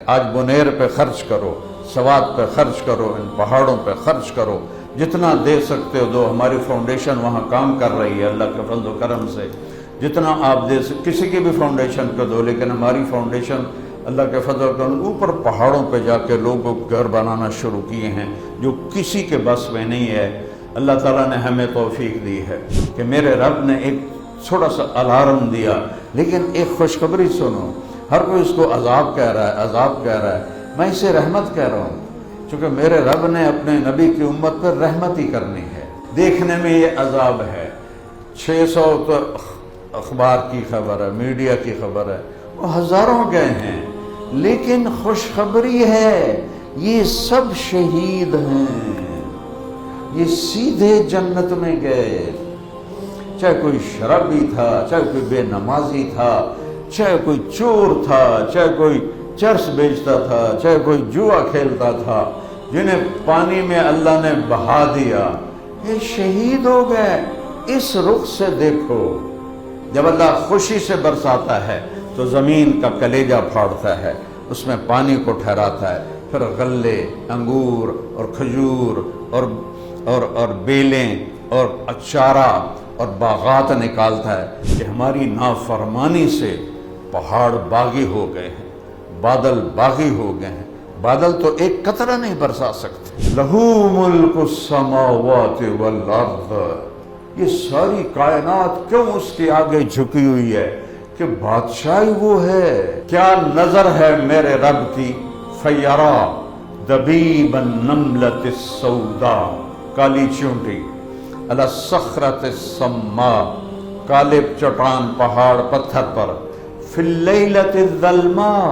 آج بنیر پہ خرچ کرو، سوات پہ خرچ کرو، ان پہاڑوں پہ خرچ کرو، جتنا دے سکتے ہو دو۔ ہماری فاؤنڈیشن وہاں کام کر رہی ہے اللہ کے فضل و کرم سے، جتنا آپ دے سکتے، کسی کی بھی فاؤنڈیشن کو دو، لیکن ہماری فاؤنڈیشن اللہ کے فضل و کرم اوپر پہاڑوں پہ جا کے لوگوں کو گھر بنانا شروع کیے ہیں جو کسی کے بس میں نہیں ہے۔ اللہ تعالیٰ نے ہمیں توفیق دی ہے کہ میرے رب نے ایک چھوٹا سا الارم دیا، لیکن ایک خوشخبری سنو۔ ہر کوئی اس کو عذاب کہہ رہا ہے، عذاب کہہ رہا ہے، میں اسے رحمت کہہ رہا ہوں، چونکہ میرے رب نے اپنے نبی کی امت پر رحمت ہی کرنی ہے۔ دیکھنے میں یہ عذاب ہے، 600 تو اخبار کی خبر ہے، میڈیا کی خبر ہے، وہ ہزاروں گئے ہیں، لیکن خوشخبری ہے یہ سب شہید ہیں، یہ سیدھے جنت میں گئے۔ چاہے کوئی شرابی تھا، چاہے کوئی بے نمازی تھا، چاہے کوئی چور تھا، چاہے کوئی چرس بیچتا تھا، چاہے کوئی جوا کھیلتا تھا، جنہیں پانی میں اللہ نے بہا دیا، یہ شہید ہو گئے۔ اس رخ سے دیکھو، جب اللہ خوشی سے برساتا ہے تو زمین کا کلیجہ پھاڑتا ہے، اس میں پانی کو ٹھہراتا ہے، پھر غلے، انگور اور کھجور اور بیلیں اور اچارہ اور باغات نکالتا ہے کہ ہماری نافرمانی سے پہاڑ باغی ہو گئے ہیں، بادل باغی ہو گئے ہیں، بادل تو ایک قطرہ نہیں برسا سکتے۔ لہو ملک السماوات والارض، یہ ساری کائنات کیوں اس کے آگے جھکی ہوئی ہے کہ بادشاہی وہ ہے۔ کیا نظر ہے میرے رب کی، فیرا دبیب النملۃ السوداء، کالی چونٹی، علی الصخرۃ الصماء، کالے چٹان پہاڑ پتھر پر، فی اللیلۃ الظلماء،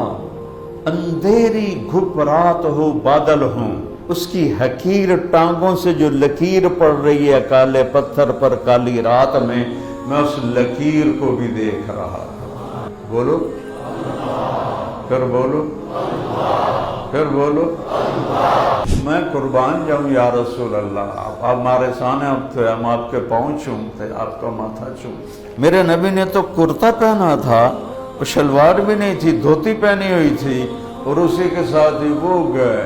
اندھیری گھپ رات ہو، بادل ہوں، اس کی حقیر ٹانگوں سے جو لکیر پڑ رہی ہے کالے پتھر پر کالی رات میں اس لکیر کو بھی دیکھ رہا ہوں۔ بولو، پھر بولو، پھر بولو، میں قربان جاؤں یا رسول اللہ، آپ ہمارے سامنے اب تھے، ہم آپ کے پاؤں چومتے، آپ کا ماتھا چومتے۔ میرے نبی نے تو کرتا پہنا تھا، اور شلوار بھی نہیں تھی، دھوتی پہنی ہوئی تھی، اور اسی کے ساتھ ہی وہ گئے،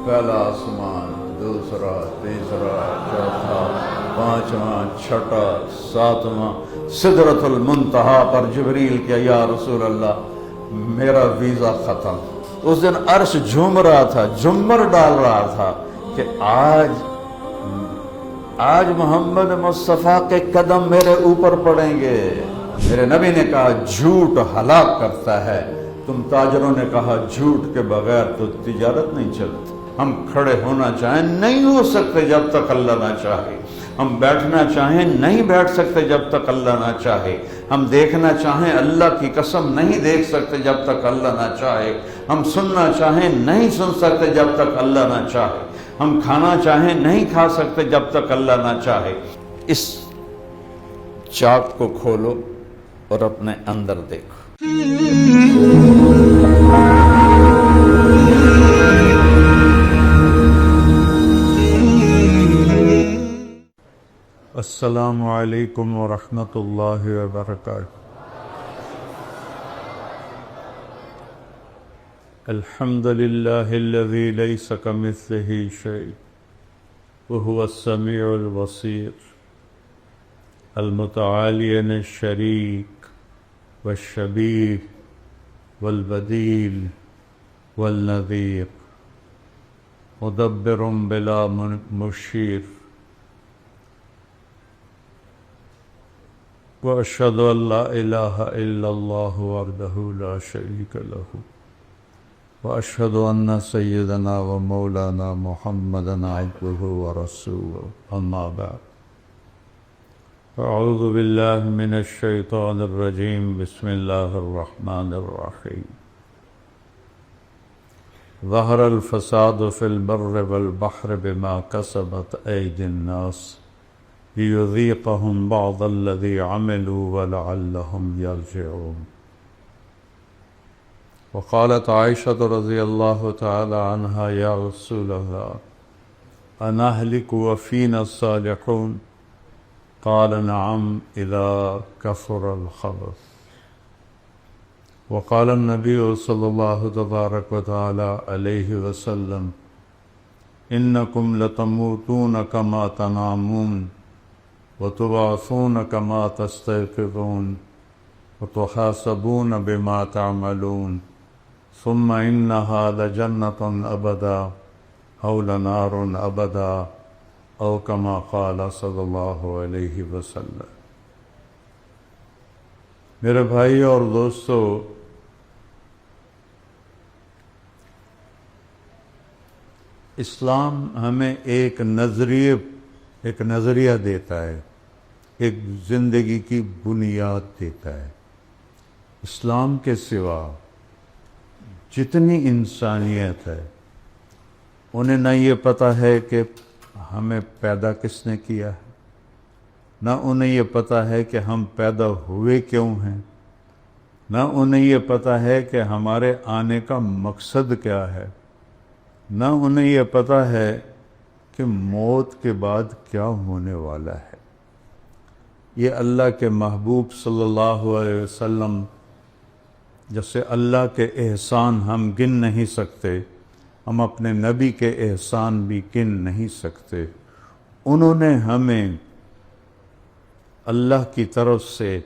پہلا آسمان، دوسرا، تیسرا، چوتھا، پانچواں، چھٹا، ساتواں، سدرۃ المنتہا پر جبریل کیا یا رسول اللہ میرا ویزا ختم۔ اس دن عرش جھوم رہا تھا، جھمر ڈال رہا تھا کہ آج محمد مصطفیٰ کے قدم میرے اوپر پڑیں گے۔ میرے نبی نے کہا جھوٹ ہلاک کرتا ہے، تم تاجروں نے کہا جھوٹ کے بغیر تو تجارت نہیں چلتی۔ ہم کھڑے ہونا چاہیں نہیں ہو سکتے جب تک اللہ نہ چاہے، ہم بیٹھنا چاہیں نہیں بیٹھ سکتے جب تک اللہ نہ چاہے، ہم دیکھنا چاہیں اللہ کی قسم نہیں دیکھ سکتے جب تک اللہ نہ چاہے، ہم سننا چاہیں نہیں سن سکتے جب تک اللہ نہ چاہے، ہم کھانا چاہیں نہیں کھا سکتے جب تک اللہ نہ چاہے۔ اس چاک کو کھولو اور اپنے اندر دیکھو۔ السلام علیکم ورحمۃ اللہ وبرکاتہ۔ الحمد للہ الذی لیس کمثلہ شیء وہو السمیع البصیر، المتعالی عن الشریک والشبیہ والبدیل والنظیر، مدبر بلا مشیر، وأشهد أن لا إله إلا الله وحده لا شريك له، وأشهد أن سيدنا ومولانا محمدا عبده ورسوله، أما بعد، أعوذ بالله من الشيطان الرجيم، بسم الله الرحمن الرحيم، ظهر الفساد في البر والبحر بما كسبت أيدي الناس ليذيقهم بعض الذي عملوا ولعلهم يرجعون۔ وقالت عائشة رضي الله تعالى عنها يا رسول الله أنهلك وفينا الصالحون؟ قال نعم إذا كثر الخبث۔ وقال النبي صلى الله تبارك وتعالى عليه وسلم إنكم لتموتون كما تنامون وتبعثون كما تستيقظون وتحاسبون بما تعملون ثم إنها لجنة أبدا أو لنار أبدا أو كما قال صلی اللہ علیہ وسلم۔ میرے بھائی اور دوستو، اسلام ہمیں ایک نظریہ دیتا ہے، ایک زندگی کی بنیاد دیتا ہے۔ اسلام کے سوا جتنی انسانیت ہے انہیں نہ یہ پتہ ہے کہ ہمیں پیدا کس نے کیا ہے، نہ انہیں یہ پتہ ہے کہ ہم پیدا ہوئے کیوں ہیں، نہ انہیں یہ پتہ ہے کہ ہمارے آنے کا مقصد کیا ہے، نہ انہیں یہ پتہ ہے کہ موت کے بعد کیا ہونے والا ہے۔ یہ اللہ کے محبوب صلی اللہ علیہ وسلم، جیسے اللہ کے احسان ہم گن نہیں سکتے، ہم اپنے نبی کے احسان بھی گن نہیں سکتے، انہوں نے ہمیں اللہ کی طرف سے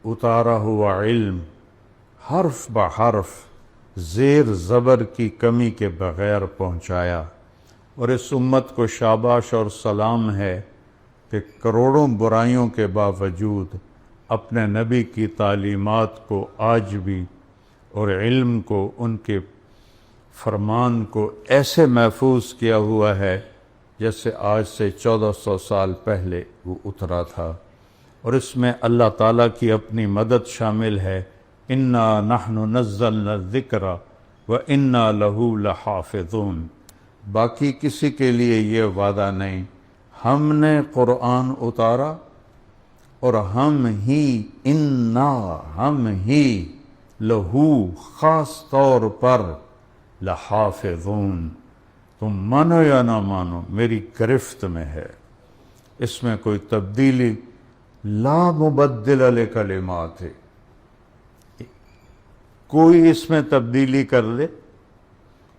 اتارا ہوا علم حرف بحرف زیر زبر کی کمی کے بغیر پہنچایا، اور اس امت کو شاباش اور سلام ہے کہ کروڑوں برائیوں کے باوجود اپنے نبی کی تعلیمات کو آج بھی اور علم کو، ان کے فرمان کو ایسے محفوظ کیا ہوا ہے جیسے آج سے 1400 سال پہلے وہ اترا تھا، اور اس میں اللہ تعالیٰ کی اپنی مدد شامل ہے۔ انا نحن نزلنا الذکر وانا لہ لحافظون۔ باقی کسی کے لیے یہ وعدہ نہیں، ہم نے قرآن اتارا اور ہم ہی لہو خاص طور پر لحافظون، تم مانو یا نہ مانو میری گرفت میں ہے، اس میں کوئی تبدیلی لا مبدل لکلمات ہے، کوئی اس میں تبدیلی کر لے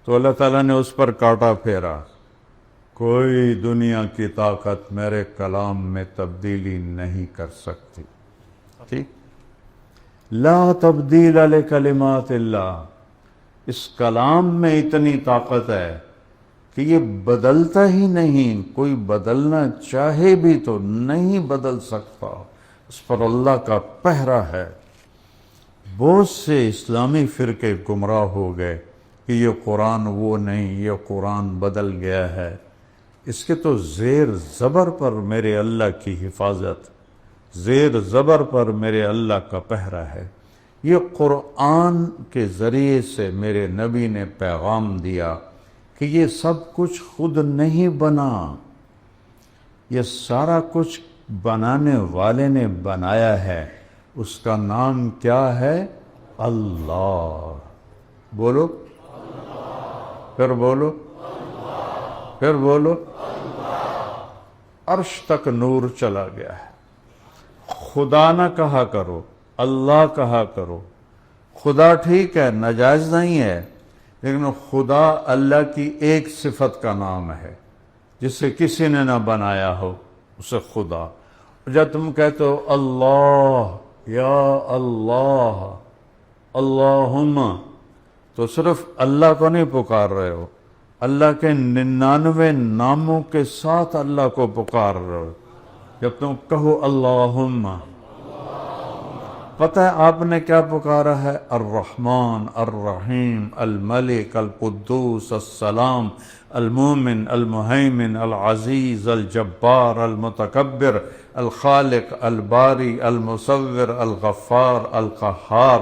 تو اللہ تعالیٰ نے اس پر کاٹا پھیرا، کوئی دنیا کی طاقت میرے کلام میں تبدیلی نہیں کر سکتی۔ ٹھیک، لا تبدیل لکلمات اللہ، اس کلام میں اتنی طاقت ہے کہ یہ بدلتا ہی نہیں، کوئی بدلنا چاہے بھی تو نہیں بدل سکتا، اس پر اللہ کا پہرا ہے۔ بہت سے اسلامی فرقے گمراہ ہو گئے کہ یہ قرآن وہ نہیں، یہ قرآن بدل گیا ہے، اس کے تو زیر زبر پر میرے اللہ کی حفاظت، زیر زبر پر میرے اللہ کا پہرا ہے۔ یہ قرآن کے ذریعے سے میرے نبی نے پیغام دیا کہ یہ سب کچھ خود نہیں بنا، یہ سارا کچھ بنانے والے نے بنایا ہے، اس کا نام کیا ہے؟ اللہ۔ بولو، پھر بولو، پھر بولو۔ عرش تک نور چلا گیا ہے۔ خدا نہ کہا کرو، اللہ کہا کرو۔ خدا ٹھیک ہے، ناجائز نہیں ہے، لیکن خدا اللہ کی ایک صفت کا نام ہے جسے کسی نے نہ بنایا ہو، اسے خدا۔ جب تم کہتے ہو اللہ، یا اللہ، اللہم، تو صرف اللہ کو نہیں پکار رہے ہو، اللہ کے 99 ناموں کے ساتھ اللہ کو پکار رہے ہو۔ جب تم کہو اللہم، پتہ ہے آپ نے کیا پکارا ہے؟ الرحمن، الرحیم، الملک، القدوس، السلام، المومن، المہیمن، العزیز، الجبار، المتکبر، الخالق، الباری، المصور، الغفار، القہار،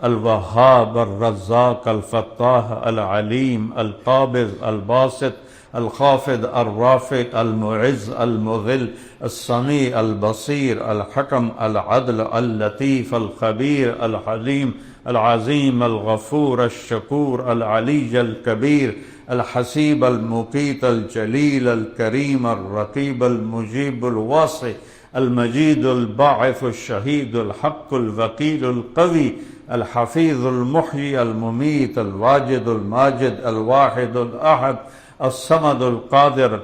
الوہاب، الرزاق، الفتاح، العلیم، القابض، الباسط، الخافض، الرافع، المعز، المذل، السمیع، البصیر، الحکم، العدل، اللطیف، الخبیر، الحلیم، العظیم، الغفور، الشکور، العلی الکبیر، الحسیب، المقیت، الجلیل، الکریم، الرقیب، المجیب، الواسع، المجید الباعث الشہید الحق الوکیل القوی الحفیظ المحیی الممیت الواجد الماجد الواحد الاحد الصمد القادر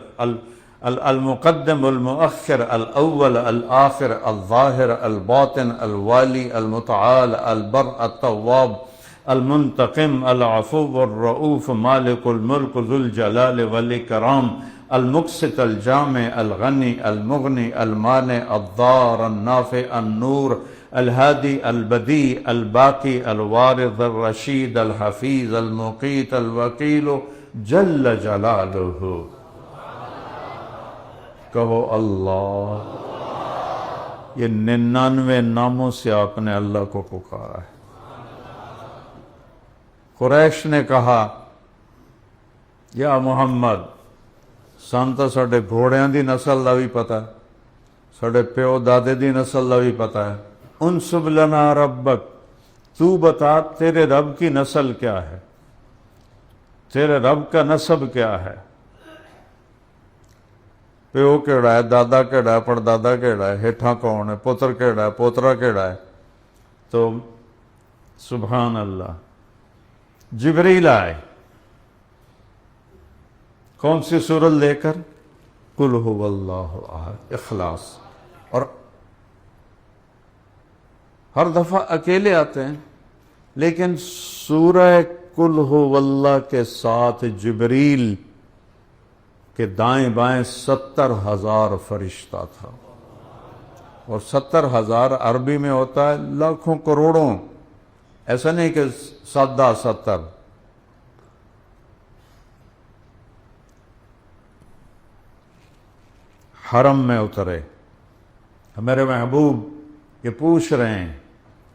المقدم المؤخر الاول الآخر الظاہر الباطن الوالی المتعال البر التواب المنتقم العفو الرؤوف مالک الملک ذو الجلال والاکرام المقسط الجامع الغنی المغنی المانع الضار النافع النور الہادی البدیع الباقی الوارث الرشید الحفیظ المقیت الوکیل جل جلالہ۔ کہو اللہ۔ یہ 99 ناموں سے آپ نے اللہ کو پکارا ہے۔ قریش نے کہا یا محمد سان تو ساڈے گھوڑیاں دی نسل دا بھی پتہ ہے، ساڈے پیو دادے دی نسل دا بھی پتہ ہے، انسب لنا ربک، تو بتا تیرے رب کی نسل کیا ہے، تیرے رب کا نسب کیا ہے، پیو کیڑا ہے، دادا کیڑا ہے، پڑدادا کیڑا ہے، ہیٹھاں کون ہے، پتر کیڑا ہے، پوترا کیڑا ہے۔ تو سبحان اللہ، جبریل آئے، کون سی سورت لے کر؟ قل هو اللہ احد، اخلاص، اور ہر دفعہ اکیلے آتے ہیں، لیکن سورہ قل هو اللہ کے ساتھ جبریل کہ دائیں بائیں 70,000 فرشتہ تھا، اور 70,000 عربی میں ہوتا ہے لاکھوں کروڑوں، ایسا نہیں کہ 70 حرم میں اترے۔ میرے محبوب یہ پوچھ رہے ہیں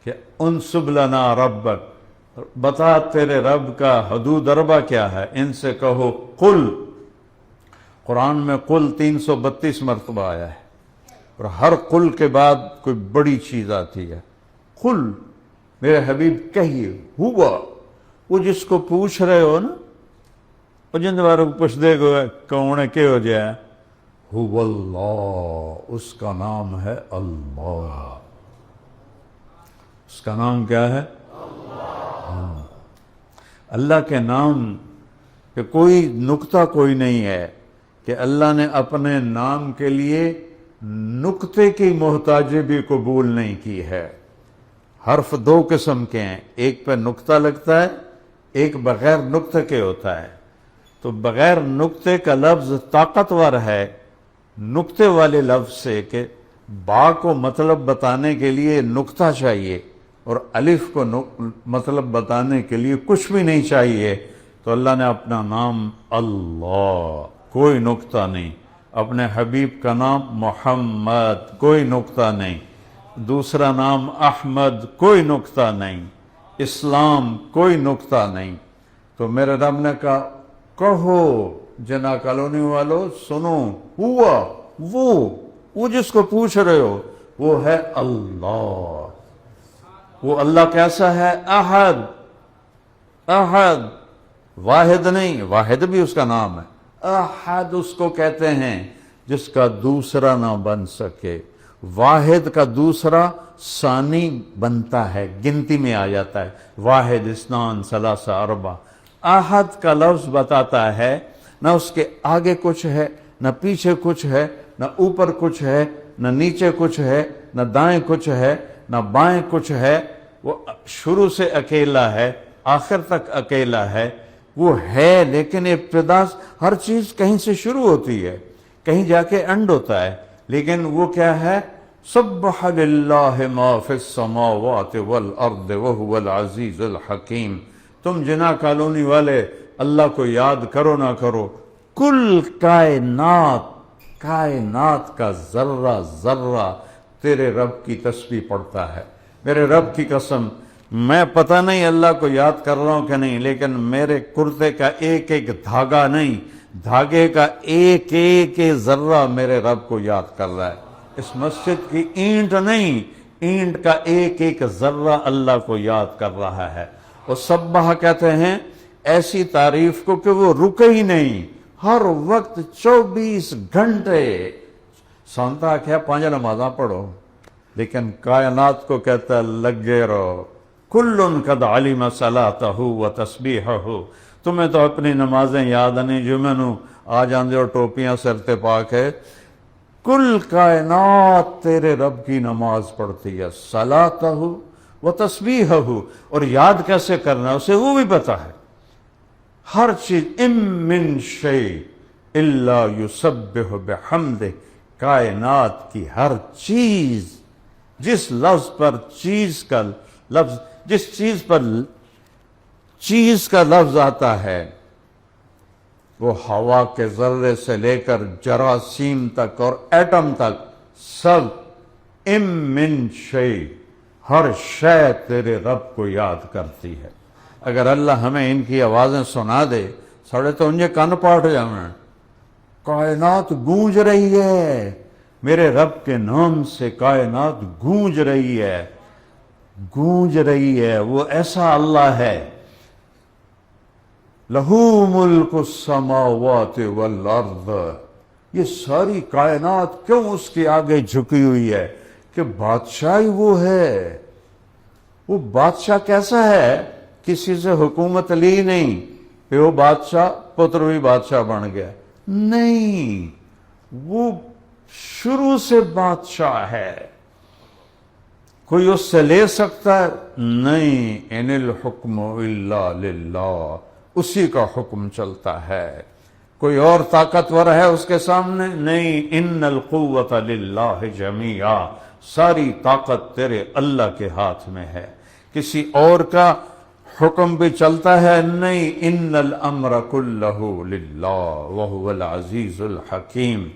کہ انسب لنا ربک، بتا تیرے رب کا حدود اربع کیا ہے، ان سے کہو قل۔ قرآن میں قل 332 مرتبہ آیا ہے، اور ہر قل کے بعد کوئی بڑی چیز آتی ہے۔ قل، میرے حبیب کہیے، ہوا، وہ جس کو پوچھ رہے ہو نا، وہ جن باروں کو پوچھ دے گا کون ہے کہ ہو جائے، ہوا اللہ، اس کا نام ہے اللہ۔ اس کا نام کیا ہے؟ اللہ کے نام کہ کوئی نقطہ کوئی نہیں ہے کہ اللہ نے اپنے نام کے لیے نقطے کی محتاجی بھی قبول نہیں کی ہے۔ حرف 2 قسم کے ہیں، ایک پہ نقطہ لگتا ہے، ایک بغیر نقطے کے ہوتا ہے۔ تو بغیر نقطے کا لفظ طاقتور ہے نقطے والے لفظ سے، کہ با کو مطلب بتانے کے لیے نقطہ چاہیے، اور الف کو مطلب بتانے کے لیے کچھ بھی نہیں چاہیے۔ تو اللہ نے اپنا نام اللہ، کوئی نقطہ نہیں، اپنے حبیب کا نام محمد، کوئی نقطہ نہیں، دوسرا نام احمد، کوئی نقطہ نہیں، اسلام، کوئی نقطہ نہیں۔ تو میرے رب نے کہا کہو جنا کالونی والو سنو، ہوا، وہ جس کو پوچھ رہے ہو وہ ہے اللہ۔ وہ اللہ کیسا ہے؟ احد، احد، واحد نہیں، واحد بھی اس کا نام ہے، احد اس کو کہتے ہیں جس کا دوسرا نہ بن سکے۔ واحد کا دوسرا ثانی بنتا ہے، گنتی میں آ جاتا ہے، واحد، اثنان، ثلاثہ، اربع۔ احد کا لفظ بتاتا ہے نہ اس کے آگے کچھ ہے، نہ پیچھے کچھ ہے، نہ اوپر کچھ ہے، نہ نیچے کچھ ہے، نہ دائیں کچھ ہے، نہ بائیں کچھ ہے۔ وہ شروع سے اکیلا ہے، آخر تک اکیلا ہے۔ وہ ہے لیکن ابتدا ہر چیز کہیں سے شروع ہوتی ہے، کہیں جا کے اینڈ ہوتا ہے، لیکن وہ کیا ہے؟ سبح للہ ما فی السماوات والارض وہو العزیز الحکیم۔ تم جنا کالونی والے اللہ کو یاد کرو نہ کرو، کل کائنات کا ذرہ ذرہ تیرے رب کی تسبیح پڑھتا ہے۔ میرے رب کی قسم، میں پتہ نہیں اللہ کو یاد کر رہا ہوں کہ نہیں، لیکن میرے کرتے کا ایک ایک دھاگا نہیں، دھاگے کا ایک ایک ذرہ میرے رب کو یاد کر رہا ہے۔ اس مسجد کی اینٹ نہیں، اینٹ کا ایک ایک ذرہ اللہ کو یاد کر رہا ہے۔ وہ سبح کہتے ہیں ایسی تعریف کو کہ وہ رکے ہی نہیں، ہر وقت 24 گھنٹے سانتا کیا 5 نمازاں پڑھو، لیکن کائنات کو کہتا ہے لگے رہو، کل قد علم صلاتہ و تسبیحہ، تمہیں تو اپنی نمازیں یاد نہیں، جمعہ نو آ جاندے اور ٹوپیاں سر تے پا کے، کل کائنات تیرے رب کی نماز پڑھتی ہے، صلاتہ و تسبیحہ، اور یاد کیسے کرنا ہے اسے وہ بھی پتا ہے۔ ہر چیز ام من شیء الا یسبح بحمدہ، کائنات کی ہر چیز، جس لفظ پر چیز کا لفظ، جس چیز پر چیز کا لفظ آتا ہے، وہ ہوا کے ذرے سے لے کر جراثیم تک اور ایٹم تک سب ام من شیء، ہر شے تیرے رب کو یاد کرتی ہے۔ اگر اللہ ہمیں ان کی آوازیں سنا دے، ساڑھے تو انجھے کان پاٹ جانا، کائنات گونج رہی ہے، میرے رب کے نام سے کائنات گونج رہی ہے، گونج رہی ہے، وہ ایسا اللہ ہے۔ لہو ملک السماوات والارض، یہ ساری کائنات کیوں اس کے آگے جھکی ہوئی ہے کہ بادشاہی وہ ہے۔ وہ بادشاہ کیسا ہے؟ کسی سے حکومت لی نہیں کہ وہ بادشاہ پتر بھی بادشاہ بن گیا، نہیں، وہ شروع سے بادشاہ ہے۔ کوئی اس سے لے سکتا ہے؟ نہیں، ان الحکم الا للہ، اسی کا حکم چلتا ہے۔ کوئی اور طاقتور ہے اس کے سامنے؟ نہیں، ان القوت للہ جمیعا، ساری طاقت تیرے اللہ کے ہاتھ میں ہے۔ کسی اور کا حکم بھی چلتا ہے؟ نہیں، ان الامر کلہ للہ وہو العزیز الحکیم۔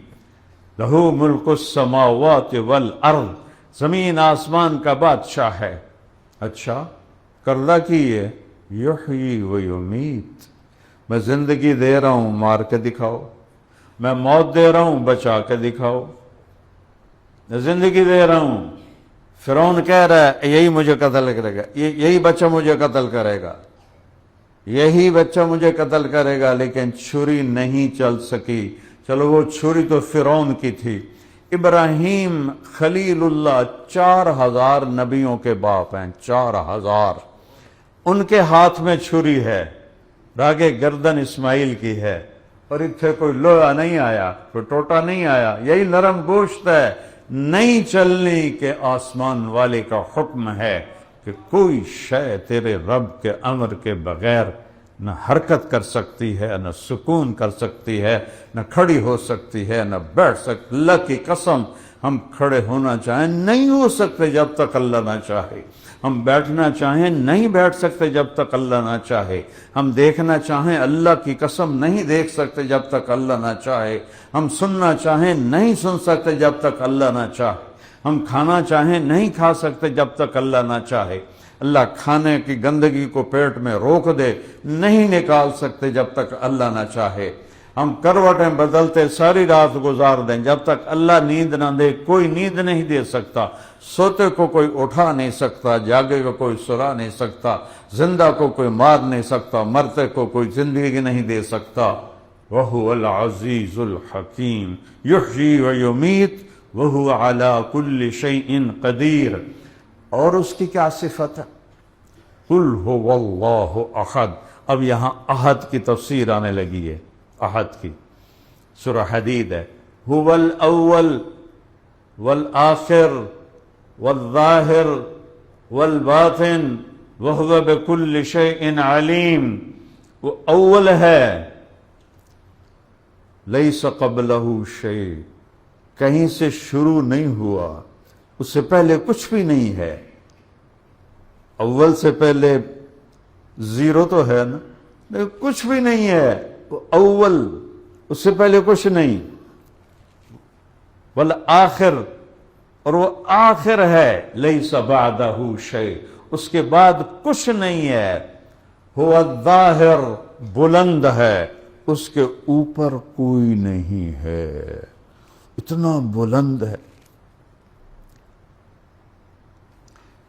لہو ملک السماوات والارض، زمین آسمان کا بادشاہ ہے۔ اچھا، کرلا کی ہے یحیی و یمیت، میں زندگی دے رہا ہوں، مار کے دکھاؤ، میں موت دے رہا ہوں، بچا کے دکھاؤ، میں زندگی دے رہا ہوں، فرعون کہہ رہا ہے یہی مجھے قتل کرے گا، یہی بچہ مجھے قتل کرے گا، یہی بچہ مجھے قتل کرے گا، لیکن چھری نہیں چل سکی۔ چلو وہ چھری تو فرعون کی تھی، ابراہیم خلیل اللہ 4000 نبیوں کے باپ ہیں، 4000، ان کے ہاتھ میں چھری ہے، راگے گردن اسماعیل کی ہے، اور اتھے کوئی لوہا نہیں آیا، کوئی ٹوٹا نہیں آیا، یہی نرم گوشت ہے، نہیں چلنی کہ آسمان والے کا حکم ہے کہ کوئی شے تیرے رب کے امر کے بغیر نہ حرکت کر سکتی ہے، نہ سکون کر سکتی ہے، نہ کھڑی ہو سکتی ہے، نہ بیٹھ سکتی۔ اللہ کی قسم، ہم کھڑے ہونا چاہیں نہیں ہو سکتے جب تک اللہ نہ چاہے، ہم بیٹھنا چاہیں نہیں بیٹھ سکتے جب تک اللہ نہ چاہے، ہم دیکھنا چاہیں اللہ کی قسم نہیں دیکھ سکتے جب تک اللہ نہ چاہے، ہم سننا چاہیں نہیں سن سکتے جب تک اللہ نہ چاہے، ہم کھانا چاہیں نہیں کھا سکتے جب تک اللہ نہ چاہے۔ اللہ کھانے کی گندگی کو پیٹ میں روک دے، نہیں نکال سکتے جب تک اللہ نہ چاہے۔ ہم کروٹیں بدلتے ساری رات گزار دیں، جب تک اللہ نیند نہ دے کوئی نیند نہیں دے سکتا۔ سوتے کو کوئی اٹھا نہیں سکتا، جاگے کو کوئی سلا نہیں سکتا، زندہ کو کوئی مار نہیں سکتا، مرتے کو کوئی زندگی نہیں دے سکتا۔ وَهُوَ الْعَزِيزُ الْحَكِيمُ يُحْيِي وَيُمِيتُ وَهُوَ عَلَى كُلِّ شَيْءٍ قَدِيرٌ۔ اور اس کی کیا صفت ہے؟ قُلْ هُوَ اللَّهُ أَحَدٌ۔ اب یہاں احد کی تفسیر آنے لگی ہے، احد کی، سورہ حدید ہے۔ هُوَ الْأَوَّلُ وَالْآخِرُ وَالظَّاهِرُ وَالْبَاطِنُ وَهُوَ بِكُلِّ شَيْءٍ عَلِيمٌ۔ وہ اول ہے، لَيْسَ قَبْلَهُ شَيْءٌ، کہیں سے شروع نہیں ہوا، اس سے پہلے کچھ بھی نہیں ہے۔ اول سے پہلے زیرو تو ہے نا، لیکن کچھ بھی نہیں ہے، وہ اول، اس سے پہلے کچھ نہیں۔ والآخر، اور وہ آخر ہے، لیس بعدہ شیء، اس کے بعد کچھ نہیں ہے۔ هو الظاہر، بلند ہے، اس کے اوپر کوئی نہیں ہے، اتنا بلند ہے۔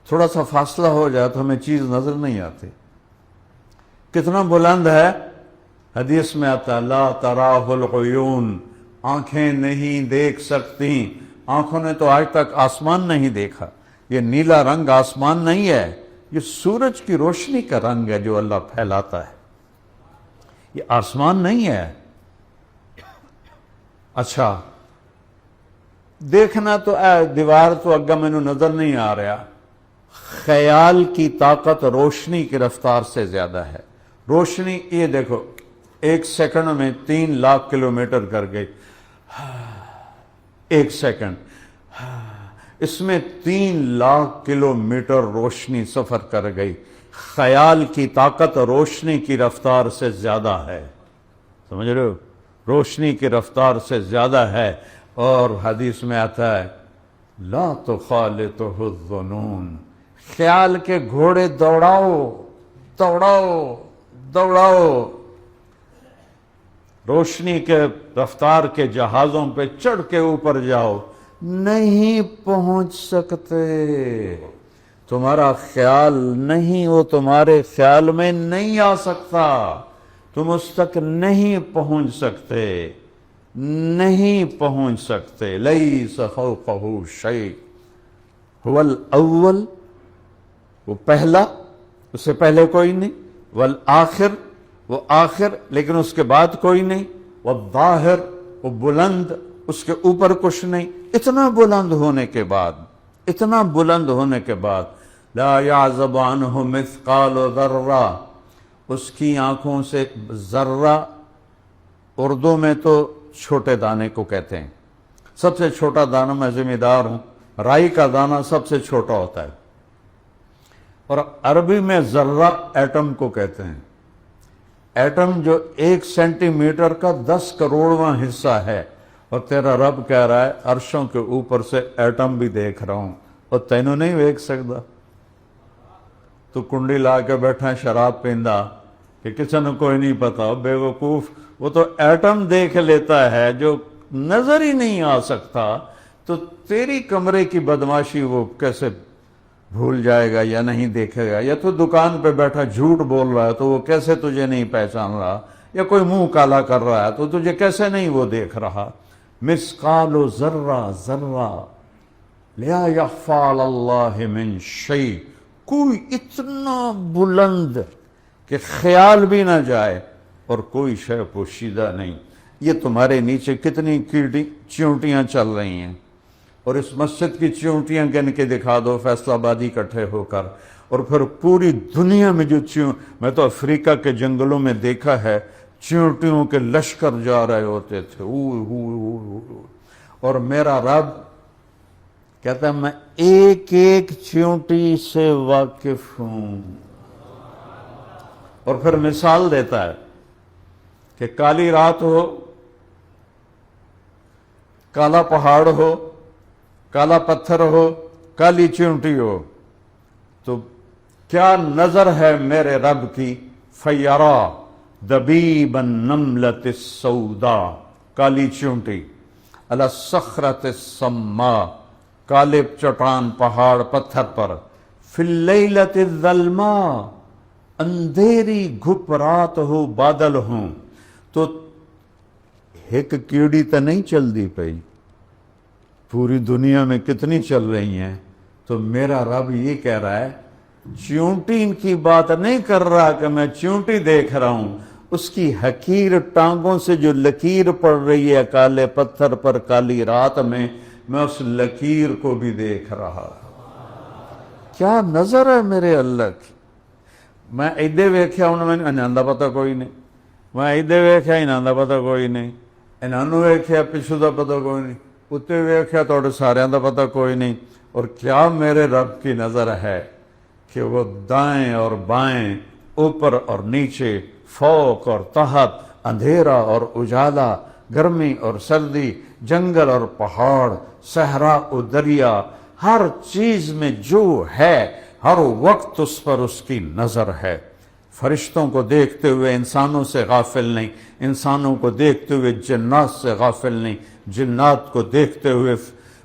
تھوڑا سا فاصلہ ہو جائے تو ہمیں چیز نظر نہیں آتی، کتنا بلند ہے۔ حدیث میں آتا لا تراہ العیون، آنکھیں نہیں دیکھ سکتی، آنکھوں نے تو آج تک آسمان نہیں دیکھا، یہ نیلا رنگ آسمان نہیں ہے، یہ سورج کی روشنی کا رنگ ہے جو اللہ پھیلاتا ہے، یہ آسمان نہیں ہے۔ اچھا دیکھنا تو دیوار تو اگا مینوں نظر نہیں آ رہا، خیال کی طاقت روشنی کی رفتار سے زیادہ ہے۔ روشنی یہ دیکھو 1 سیکنڈ میں 3 لاکھ کلومیٹر کر گئی، 1 سیکنڈ، اس میں 3 لاکھ کلومیٹر روشنی سفر کر گئی۔ خیال کی طاقت روشنی کی رفتار سے زیادہ ہے، سمجھ رہے ہو؟ روشنی کی رفتار سے زیادہ ہے۔ اور حدیث میں آتا ہے لا تخالطہ الظنون، خیال کے گھوڑے دوڑاؤ دوڑاؤ دوڑاؤ، روشنی کے رفتار کے جہازوں پہ چڑھ کے اوپر جاؤ، نہیں پہنچ سکتے، تمہارا خیال نہیں، وہ تمہارے خیال میں نہیں آ سکتا، تم اس تک نہیں پہنچ سکتے، نہیں پہنچ سکتے۔ لیس فوقہ شیء هو الاول، وہ پہلا، اس سے پہلے کوئی نہیں، والآخر، وہ آخر لیکن اس کے بعد کوئی نہیں، والظاہر، وہ بلند، اس کے اوپر کچھ نہیں۔ اتنا بلند ہونے کے بعد، اتنا بلند ہونے کے بعد لا یعزب عنہ مثقال ذرہ، اس کی آنکھوں سے ذرہ اردو میں تو چھوٹے دانے کو کہتے ہیں، سب سے چھوٹا دانہ، میں ذمہ دار ہوں، رائی کا دانہ سب سے چھوٹا ہوتا ہے، اور عربی میں ذرہ ایٹم کو کہتے ہیں۔ ایٹم جو 1 سینٹی میٹر کا 10 کروڑواں حصہ ہے، اور تیرا رب کہہ رہا ہے عرشوں کے اوپر سے ایٹم بھی دیکھ رہا ہوں، اور تینوں نہیں دیکھ سکتا، تو کنڈی لا کے بیٹھا شراب پیندا کہ کسی نے کوئی نہیں پتا، بے وقوف، وہ تو ایٹم دیکھ لیتا ہے جو نظر ہی نہیں آ سکتا، تو تیری کمرے کی بدماشی وہ کیسے بھول جائے گا یا نہیں دیکھے گا؟ یا تو دکان پہ بیٹھا جھوٹ بول رہا ہے تو وہ کیسے تجھے نہیں پہچان رہا؟ یا کوئی منہ کالا کر رہا ہے تو تجھے کیسے نہیں وہ دیکھ رہا؟ مثقال ذرہ، ذرہ لا یخفی علی اللہ من شیء، کوئی اتنا بلند کہ خیال بھی نہ جائے، اور کوئی شے پوشیدہ نہیں۔ یہ تمہارے نیچے کتنی چیونٹیاں چل رہی ہیں، اور اس مسجد کی چیونٹیاں گن کے دکھا دو فیصل آبادی اکٹھے ہو کر، اور پھر پوری دنیا میں جو میں تو افریقہ کے جنگلوں میں دیکھا ہے، چیونٹیوں کے لشکر جا رہے ہوتے تھے، اور میرا رب کہتا ہے میں ایک ایک چیونٹی سے واقف ہوں۔ اور پھر مثال دیتا ہے کہ کالی رات ہو، کالا پہاڑ ہو، کالا پتھر ہو، کالی چیونٹی ہو، تو کیا نظر ہے میرے رب کی؟ فیرا دبیب النملۃ السوداء، کالی چیونٹی، علی الصخرۃ الصماء، کالے چٹان پہاڑ پتھر پر، فی اللیلۃ الظلماء، اندھیری گھپ رات ہو، بادل ہوں، تو ایک کیڑی تو نہیں چل دی پئی، پوری دنیا میں کتنی چل رہی ہیں، تو میرا رب یہ کہہ رہا ہے، چیونٹی ان کی بات نہیں کر رہا کہ میں چیونٹی دیکھ رہا ہوں، اس کی حقیر ٹانگوں سے جو لکیر پڑ رہی ہے کالے پتھر پر کالی رات میں اس لکیر کو بھی دیکھ رہا۔ کیا نظر ہے میرے اللہ کی! میں ایدے ویکھیا انہوں نے انہاں دا پتہ کوئی نہیں، میں ایدے ویکھیا انہاں دا پتہ کوئی نہیں، انہاں نوں ویکھیا پچھو دا پتہ کوئی نہیں، اتے ویکھیا تہاڈے ساریاں دا پتہ کوئی نہیں، اور کیا میرے رب کی نظر ہے کہ وہ دائیں اور بائیں، اوپر اور نیچے، فوق اور تحت، اندھیرا اور اجالا، گرمی اور سردی، جنگل اور پہاڑ، صحرا و دریا، ہر چیز میں جو ہے ہر وقت اس پر اس کی نظر ہے۔ فرشتوں کو دیکھتے ہوئے انسانوں سے غافل نہیں، انسانوں کو دیکھتے ہوئے جنات سے غافل نہیں، جنات کو دیکھتے ہوئے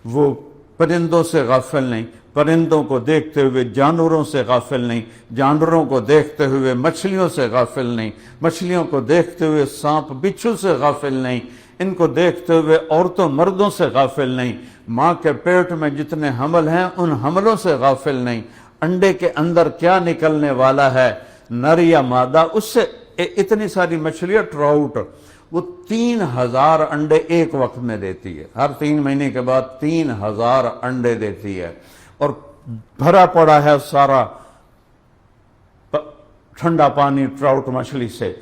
وہ پرندوں سے غافل نہیں، پرندوں کو دیکھتے ہوئے جانوروں سے غافل نہیں، جانوروں کو دیکھتے ہوئے مچھلیوں سے غافل نہیں، مچھلیوں کو دیکھتے ہوئے سانپ بچھو سے غافل نہیں، ان کو دیکھتے ہوئے عورتوں مردوں سے غافل نہیں، ماں کے پیٹ میں جتنے حمل ہیں ان حملوں سے غافل نہیں، انڈے کے اندر کیا نکلنے والا ہے نر یا مادہ، اس سے اتنی ساری مچھلیاں ٹراؤٹ وہ 3000 انڈے ایک وقت میں دیتی ہے، ہر 3 مہینے کے بعد 3000 انڈے دیتی ہے، اور بھرا پڑا ہے سارا ٹھنڈا پانی ٹراؤٹ مچھلی سے،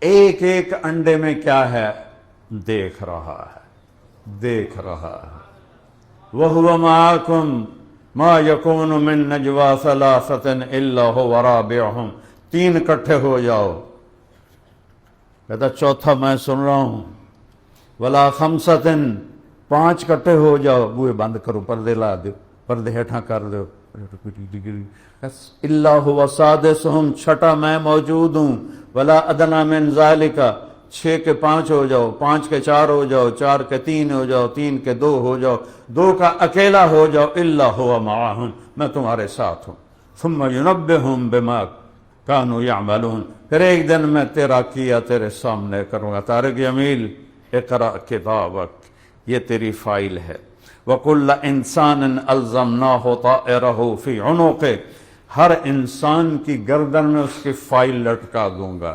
ایک ایک انڈے میں کیا ہے دیکھ رہا ہے۔ وَهُوَ مَعَكُمْ مَا يَكُونُ مِن نَجْوَى ثَلَاثَةٍ إِلَّا هُوَ رَابِعُهُمْ، 3 اکٹھے ہو جاؤ، کہتا چوتھا میں سن رہا ہوں، وَلَا خَمْسَةٍ 5 اکٹھے ہو جاؤ، بوئے بند کرو، پردے لا دو، پردے ہٹھا کر دو، إِلَّا هُوَ سَادِسُهُمْ، چھٹا میں موجود ہوں، وَلَا أَدْنَىٰ مِن ذَلِكَ 6 کے 5 ہو جاؤ، 5 کے 4 ہو جاؤ، 4 کے 3 ہو جاؤ، 3 کے 2 ہو جاؤ، 2 کا اکیلا ہو جاؤ، إِلَّا هُوَ مَعَهُمْ، میں تمہارے ساتھ ہوں، ثُمَّ يُنَبِّئُهُم بِمَا كَانُوا يَعْمَلُونَ، پھر ایک دن میں تیرا کیا تیرے سامنے کروں گا۔ طارق جمیل، اقرأ کتابک، یہ تیری فائل ہے۔ وَكُلَّ إِنسَانٍ أَلْزَمْنَاهُ طَائِرَهُ فِي عُنُقِهِ، ہر انسان کی گردن میں اس کی فائل لٹکا دوں گا،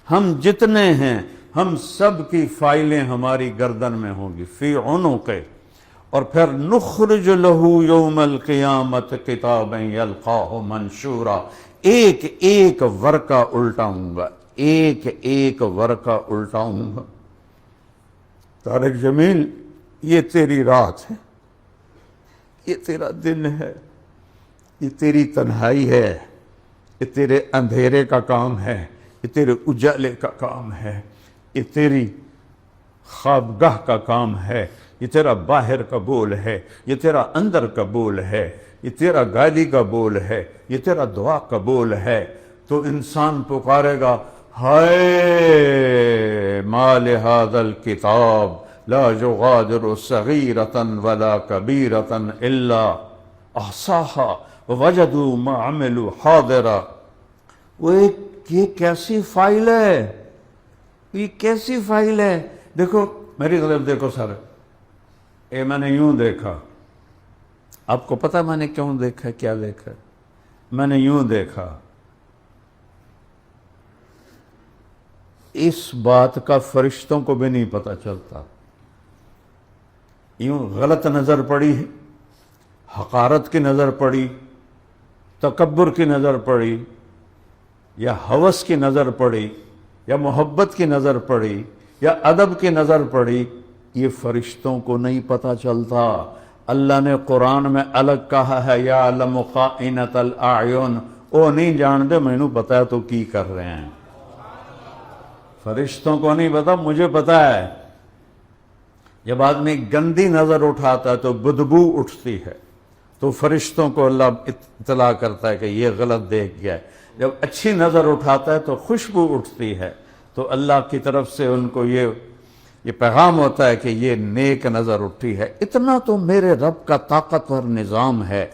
ہم جتنے ہیں ہم سب کی فائلیں ہماری گردن میں ہوں گی، فی عنقہ، اور پھر نخرج لہ یوم القیامت کتابا یلقاہ منشورا، ایک ایک ورقہ الٹاؤں گا، ایک ایک ورقہ الٹاؤں گا۔ طارق جمیل، یہ تیری رات ہے، یہ تیرا دن ہے، یہ تیری تنہائی ہے، یہ تیرے اندھیرے کا کام ہے، یہ تیرے اجالے کا کام ہے، یہ تیری خوابگاہ کا کام ہے، یہ تیرا باہر کا بول ہے، یہ تیرا اندر کا بول ہے، یہ تیرا گالی کا بول ہے، یہ تیرا دعا کا بول ہے۔ تو انسان پکارے گا، ہائے ما لہذا الکتاب لا یغادر صغیرۃ ولا کبیرۃ الا احصاها ووجدوا ما عملوا حاضرا۔ یہ کیسی فائل ہے، یہ کیسی فائل ہے؟ دیکھو میری طرف دیکھو سر، میں نے یوں دیکھا، آپ کو پتہ میں نے کیوں دیکھا، کیا دیکھا؟ میں نے یوں دیکھا، اس بات کا فرشتوں کو بھی نہیں پتہ چلتا، یوں غلط نظر پڑی، حقارت کی نظر پڑی، تکبر کی نظر پڑی، یا ہوس کی نظر پڑی، یا محبت کی نظر پڑی، یا ادب کی نظر پڑی، یہ فرشتوں کو نہیں پتہ چلتا۔ اللہ نے قرآن میں الگ کہا ہے، یعلم خائنۃ الاعین، او نہیں جانتے مینوں پتا ہے تو کی کر رہے ہیں۔ فرشتوں کو نہیں پتا، مجھے پتا ہے۔ جب آدمی گندی نظر اٹھاتا ہے تو بدبو اٹھتی ہے، تو فرشتوں کو اللہ اطلاع کرتا ہے کہ یہ غلط دیکھ گیا ہے۔ جب اچھی نظر اٹھاتا ہے تو خوشبو اٹھتی ہے، تو اللہ کی طرف سے ان کو یہ پیغام ہوتا ہے کہ یہ نیک نظر اٹھی ہے۔ اتنا تو میرے رب کا طاقتور نظام ہے،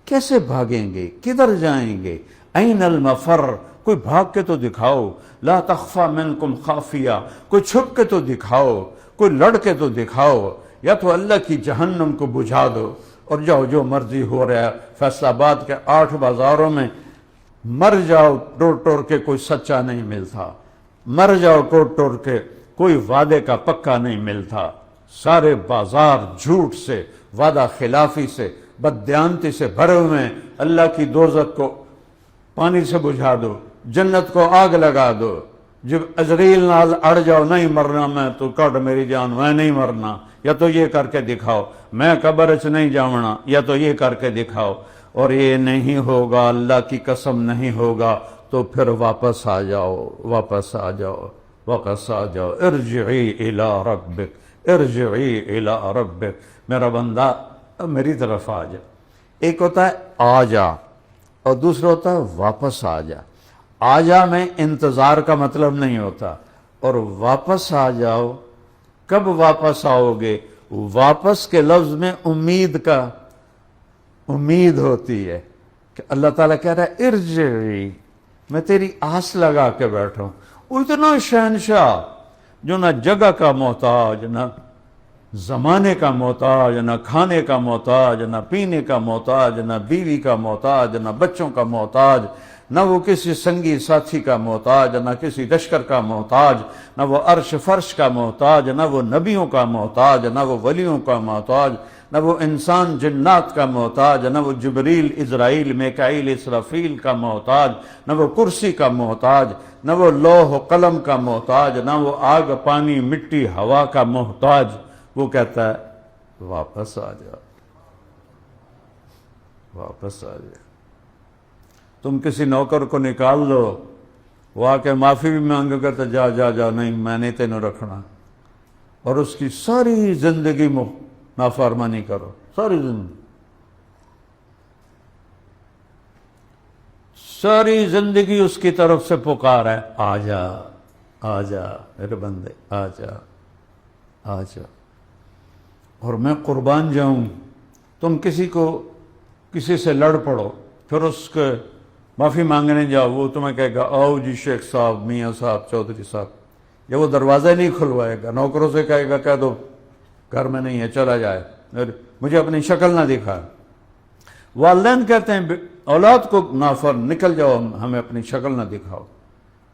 کیسے بھاگیں گے، کدھر جائیں گے؟ این المفر، کوئی بھاگ کے تو دکھاؤ، لا تخفى منکم خافیہ، کوئی چھپ کے تو دکھاؤ، کوئی لڑ کے تو دکھاؤ، یا تو اللہ کی جہنم کو بجھا دو اور جاؤ جو مرضی ہو رہا ہے۔ فیصل آباد کے 8 بازاروں میں مر جاؤ ٹور ٹور کے، کوئی سچا نہیں ملتا، مر جاؤ ٹور ٹور کے، کوئی وعدے کا پکا نہیں ملتا، سارے بازار جھوٹ سے، وعدہ خلافی سے، بددیانتی سے بھرے ہوئے ہیں۔ اللہ کی دوزخ کو پانی سے بجھا دو، جنت کو آگ لگا دو، جب عزرائیل نال اڑ جاؤ، نہیں مرنا میں تو کٹ میری جان، میں نہیں مرنا، یا تو یہ کر کے دکھاؤ، میں قبر چ نہیں جاونا، یا تو یہ کر کے دکھاؤ، اور یہ نہیں ہوگا، اللہ کی قسم نہیں ہوگا، تو پھر واپس آ جاؤ، واپس آ جاؤ، واپس آ جاؤ۔ ارجعی الی ربک، ارجعی الی ربک، میرا بندہ میری طرف آ جا۔ ایک ہوتا ہے آ جا، اور دوسرا ہوتا ہے واپس آ جا۔ آ جا میں انتظار کا مطلب نہیں ہوتا، اور واپس آ جاؤ، کب واپس آؤ گے؟ واپس کے لفظ میں امید ہوتی ہے کہ اللہ تعالیٰ کہہ رہا ہے ارجعی، میں تیری آس لگا کے بیٹھا ہوں۔ اتنا شہنشاہ، جو نہ جگہ کا محتاج، نہ زمانے کا محتاج، نہ کھانے کا محتاج، نہ پینے کا محتاج، نہ بیوی کا محتاج، نہ بچوں کا محتاج، نہ وہ کسی سنگی ساتھی کا محتاج، نہ کسی لشکر کا محتاج، نہ وہ عرش فرش کا محتاج، نہ وہ نبیوں کا محتاج، نہ وہ ولیوں کا محتاج، نہ وہ انسان جنات کا محتاج، نہ وہ جبریل اسرائیل میکائیل اسرافیل کا محتاج، نہ وہ کرسی کا محتاج، نہ وہ لوح و قلم کا محتاج، نہ وہ آگ پانی مٹی ہوا کا محتاج۔ وہ کہتا ہے واپس آ جا، واپس آ جا۔ تم کسی نوکر کو نکال دو، وہ آ کے معافی بھی مانگے گا تو جا جا جا، نہیں میں نہیں تینوں رکھنا، اور اس کی ساری زندگی نافرمانی کرو، ساری زندگی اس کی طرف سے پکار ہے، آ جا آ جا میرے بندے، آ جا آ جا، اور میں قربان جاؤں۔ تم کسی سے لڑ پڑو، پھر اس کے معافی مانگنے جاؤ، وہ تمہیں کہے گا آؤ جی شیخ صاحب، میاں صاحب، چودھری صاحب، یا وہ دروازہ نہیں کھلوائے گا، نوکروں سے کہے گا کہہ دو گھر میں نہیں ہے، چلا جائے، مجھے اپنی شکل نہ دکھا۔ والدین کہتے ہیں اولاد کو نافر، نکل جاؤ، ہمیں اپنی شکل نہ دکھاؤ۔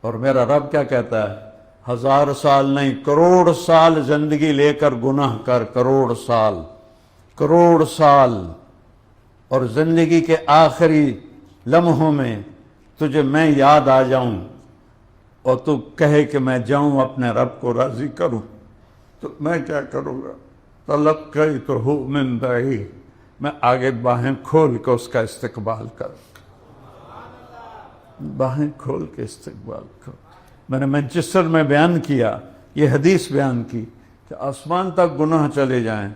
اور میرا رب کیا کہتا ہے؟ 1000 سال نہیں، کروڑ سال زندگی لے کر گناہ کر، کروڑ سال، اور زندگی کے آخری لمحوں میں تجھے میں یاد آ جاؤں اور تو کہے کہ میں جاؤں اپنے رب کو راضی کروں، تو میں کیا کروں گا؟ تلقیتہ من بعید، میں آگے باہیں کھول کے اس کا استقبال کروں، باہیں کھول کے استقبال کروں۔ میں نے مانچسٹر میں بیان کیا، یہ حدیث بیان کی کہ آسمان تک گناہ چلے جائیں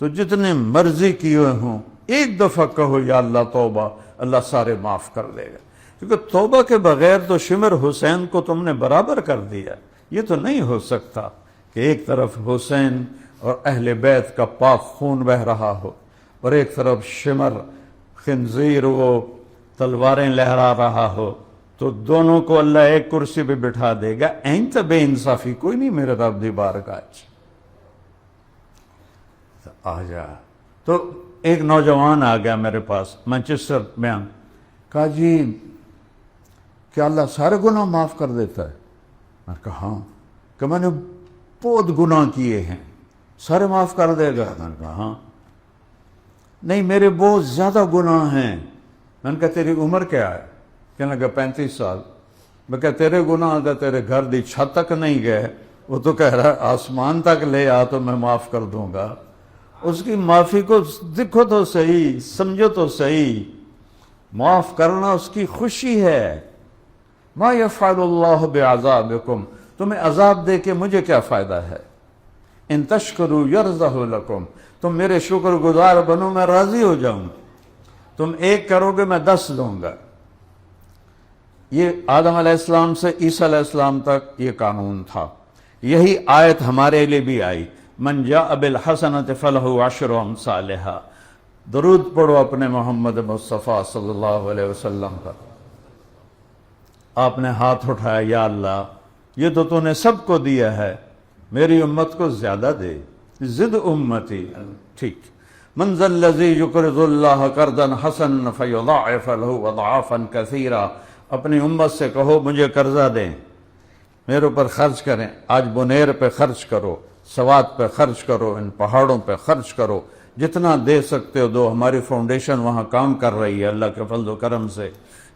تو جتنے مرضی کیے ہوں، ایک دفعہ کہو یا اللہ توبہ، اللہ سارے معاف کر دے گا، کیونکہ توبہ کے بغیر تو شمر حسین کو تم نے برابر کر دیا۔ یہ تو نہیں ہو سکتا کہ ایک طرف حسین اور اہل بیت کا پاک خون بہ رہا ہو، اور ایک طرف شمر خنزیر وہ تلواریں لہرا رہا ہو، تو دونوں کو اللہ ایک کرسی پہ بٹھا دے گا۔ این تو بے انصافی کوئی نہیں میرے رب دی بارگاہ آ جا۔ تو ایک نوجوان آ گیا میرے پاس مانچسٹر میں، کہا جی کیا اللہ سارے گناہ معاف کر دیتا ہے؟ میں کہا ہاں، کہ میں نے بہت گناہ کیے ہیں، سارے معاف کر دے گا؟ میں نے کہا ہاں۔ نہیں میرے بہت زیادہ گناہ ہیں۔ میں نے کہا تیری عمر کیا ہے؟ کہنے لگا 35 سال۔ میں کہا تیرے گناہ تو تیرے گھر دی چھت تک نہیں گئے، وہ تو کہہ رہا ہے آسمان تک لے آ تو میں معاف کر دوں گا۔ اس کی معافی کو دیکھو تو صحیح، سمجھو تو صحیح، معاف کرنا اس کی خوشی ہے۔ ما یفعل اللہ بعذابکم، تمہیں عذاب دے کے مجھے کیا فائدہ ہے؟ ان تشکروا یرضہ لکم، تم میرے شکر گزار بنو میں راضی ہو جاؤں، تم 1 کرو گے میں 10 دوں گا۔ یہ آدم علیہ السلام سے عیسیٰ علیہ السلام تک یہ قانون تھا۔ یہی آیت ہمارے لیے بھی آئی، من جاء بالحسنۃ فلہ 10 امثالھا۔ درود پڑھو اپنے محمد مصطفیٰ صلی اللہ علیہ وسلم پر۔ آپ نے ہاتھ اٹھایا، یا اللہ یہ تو نے سب کو دیا ہے، میری امت کو زیادہ دے، زد امتی۔ ٹھیک، من ذا الذی یقرض اللہ قرضا حسنا فیضاعف لہ اضعافا کثیرا۔ اپنی امت سے کہو مجھے قرضہ دیں، میرے اوپر خرچ کریں، آج بنیر پہ خرچ کرو، سوات پہ خرچ کرو، ان پہاڑوں پہ خرچ کرو، جتنا دے سکتے ہو دو۔ ہماری فاؤنڈیشن وہاں کام کر رہی ہے اللہ کے فضل و کرم سے،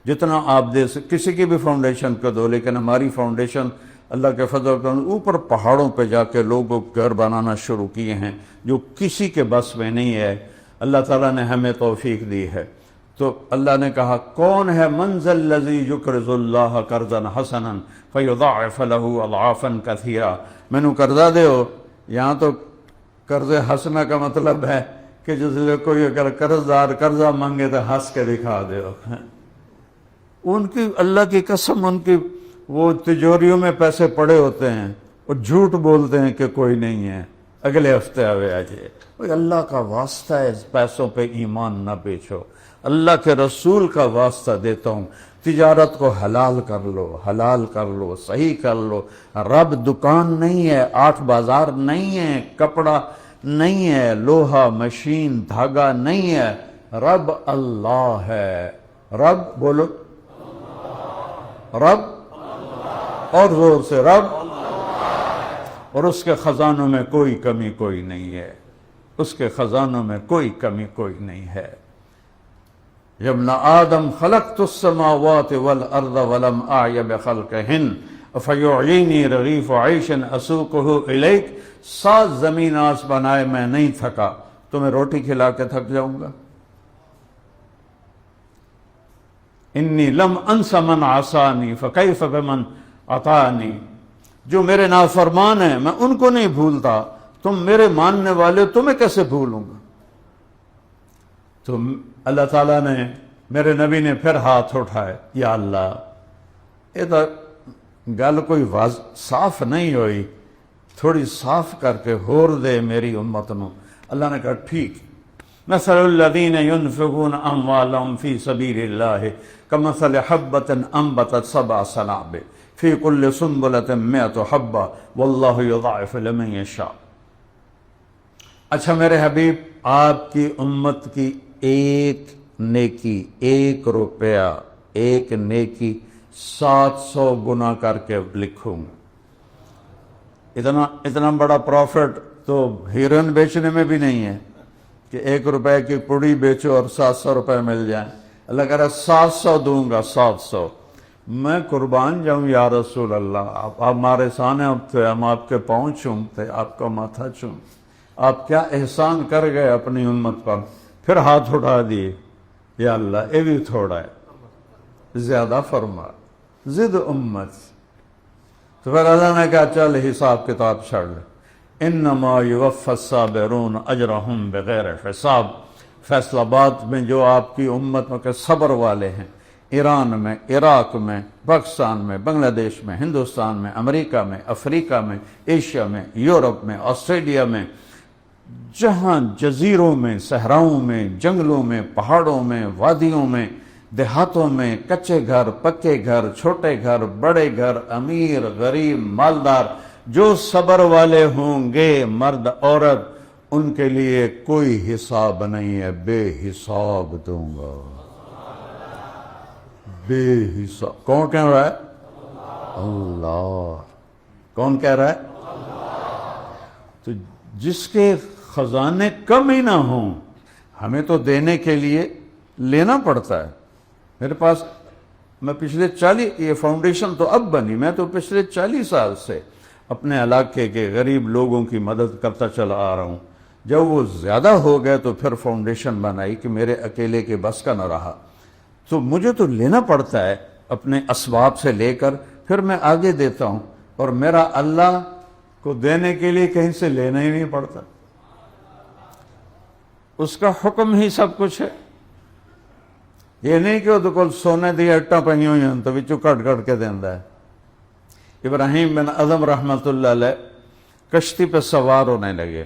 جتنا آپ دے سکتے، کسی کی بھی فاؤنڈیشن کو دو، لیکن ہماری فاؤنڈیشن اللہ کے فضل و کرم اوپر پہاڑوں پہ جا کے لوگوں گھر بنانا شروع کیے ہیں جو کسی کے بس میں نہیں ہے۔ اللہ تعالیٰ نے ہمیں توفیق دی ہے۔ تو اللہ نے کہا کون ہے؟ من ذا الذی یقرض اللہ قرضا حسنا فیضاعف لہ اضعافا کثیرا۔ میں نے قرضہ دے ہو، یہاں تو قرض حسنہ کا مطلب ہے کہ جس لئے کوئی اگر قرض دار قرضہ مانگے تو ہنس کے دکھا دے ہو۔ ان کی اللہ کی قسم، ان کی وہ تجوریوں میں پیسے پڑے ہوتے ہیں اور جھوٹ بولتے ہیں کہ کوئی نہیں ہے، اگلے ہفتے آوے آجے۔ اللہ کا واسطہ ہے، اس پیسوں پہ ایمان نہ بیچو، اللہ کے رسول کا واسطہ دیتا ہوں، تجارت کو حلال کر لو، حلال کر لو، صحیح کر لو۔ رب دکان نہیں ہے، 8 بازار نہیں ہے، کپڑا نہیں ہے، لوہا مشین دھاگا نہیں ہے، رب اللہ ہے۔ رب بولو، رب، اور زور سے رب، اور اس کے خزانوں میں کوئی کمی کوئی نہیں ہے، اس کے خزانوں میں کوئی کمی کوئی نہیں ہے۔ یا ابن آدم خلقت السماوات والارض ولم اعی بخلقہن فیعینی رغیف عیش اسوقہ الیک۔ 7 زمین آسمانائے میں نہیں تھکا، تمہیں روٹی کھلا کے تھک جاؤں گا؟ انی لم انس من عصانی فکیف بمن اطاعنی۔ جو میرے نافرمان ہیں میں ان کو نہیں بھولتا، تم میرے ماننے والے تمہیں کیسے بھولوں گا؟ تو اللہ تعالیٰ نے، میرے نبی نے پھر ہاتھ اٹھائے، یا اللہ یہ تو گل کوئی صاف نہیں ہوئی، تھوڑی صاف کر کے ہور دے میری امت نو۔ اللہ نے کہا ٹھیک۔ مثل الذین ينفقون اموالهم فی سبیل اللہ کمثل حبۃ انبتت 7 سنابل فی کل سنبلۃ 100 حبہ واللہ یضاعف لمن یشاء۔ اچھا میرے حبیب، آپ کی امت کی ایک نیکی، 1 روپیہ، ایک نیکی 700 گنا کر کے لکھوں گا۔ اتنا بڑا پروفٹ تو ہیروئن بیچنے میں بھی نہیں ہے کہ 1 روپے کی پوڑی بیچو اور 700 روپے مل جائیں۔ اللہ کہہ رہا 700 دوں گا، 700۔ میں قربان جاؤں یا رسول اللہ، آپ ہمارے سامنے تھے، ہم آپ کے پاؤں چومتے، آپ کا ماتھا چومتے، آپ کیا احسان کر گئے اپنی امت پر، پھر ہاتھ اٹھا دیے۔ یا اللہ یہ بھی تھوڑا ہے، زیادہ فرما، زد امت۔ تو پھر اللہ نے کہا چل حساب کتاب چھڑ لے، انما یوفی الصابرون اجرہم بغیر حساب۔ فیصل آباد میں جو آپ کی امت کے صبر والے ہیں، ایران میں، عراق میں، پاکستان میں، بنگلہ دیش میں، ہندوستان میں، امریکہ میں، افریقہ میں، ایشیا میں، یورپ میں، آسٹریلیا میں، جہاں جزیروں میں، صحراؤں میں، جنگلوں میں، پہاڑوں میں، وادیوں میں، دیہاتوں میں، کچے گھر، پکے گھر، چھوٹے گھر، بڑے گھر، امیر، غریب، مالدار، جو صبر والے ہوں گے، مرد عورت، ان کے لیے کوئی حساب نہیں ہے، بے حساب دوں گا، بے حساب۔ کون کہہ رہا ہے؟ اللہ۔ کون کہہ رہا ہے؟ تو جس کے خزانے کم ہی نہ ہوں، ہمیں تو دینے کے لیے لینا پڑتا ہے۔ میرے پاس، میں پچھلے 40، یہ فاؤنڈیشن تو اب بنی، میں تو پچھلے 40 سال سے اپنے علاقے کے غریب لوگوں کی مدد کرتا چلا آ رہا ہوں۔ جب وہ زیادہ ہو گئے تو پھر فاؤنڈیشن بنائی کہ میرے اکیلے کے بس کا نہ رہا، تو مجھے تو لینا پڑتا ہے اپنے اسباب سے لے کر، پھر میں آگے دیتا ہوں، اور میرا اللہ کو دینے کے لیے کہیں سے لینا ہی نہیں پڑتا، اس کا حکم ہی سب کچھ ہے۔ یہ نہیں کہ وہ تو کل سونے دی اٹا پہی ہوئی ہیں تو وچوں کٹ کٹ کے دیندہ ہے۔ ابراہیم بن اعظم رحمت اللہ علیہ کشتی پہ سوار ہونے لگے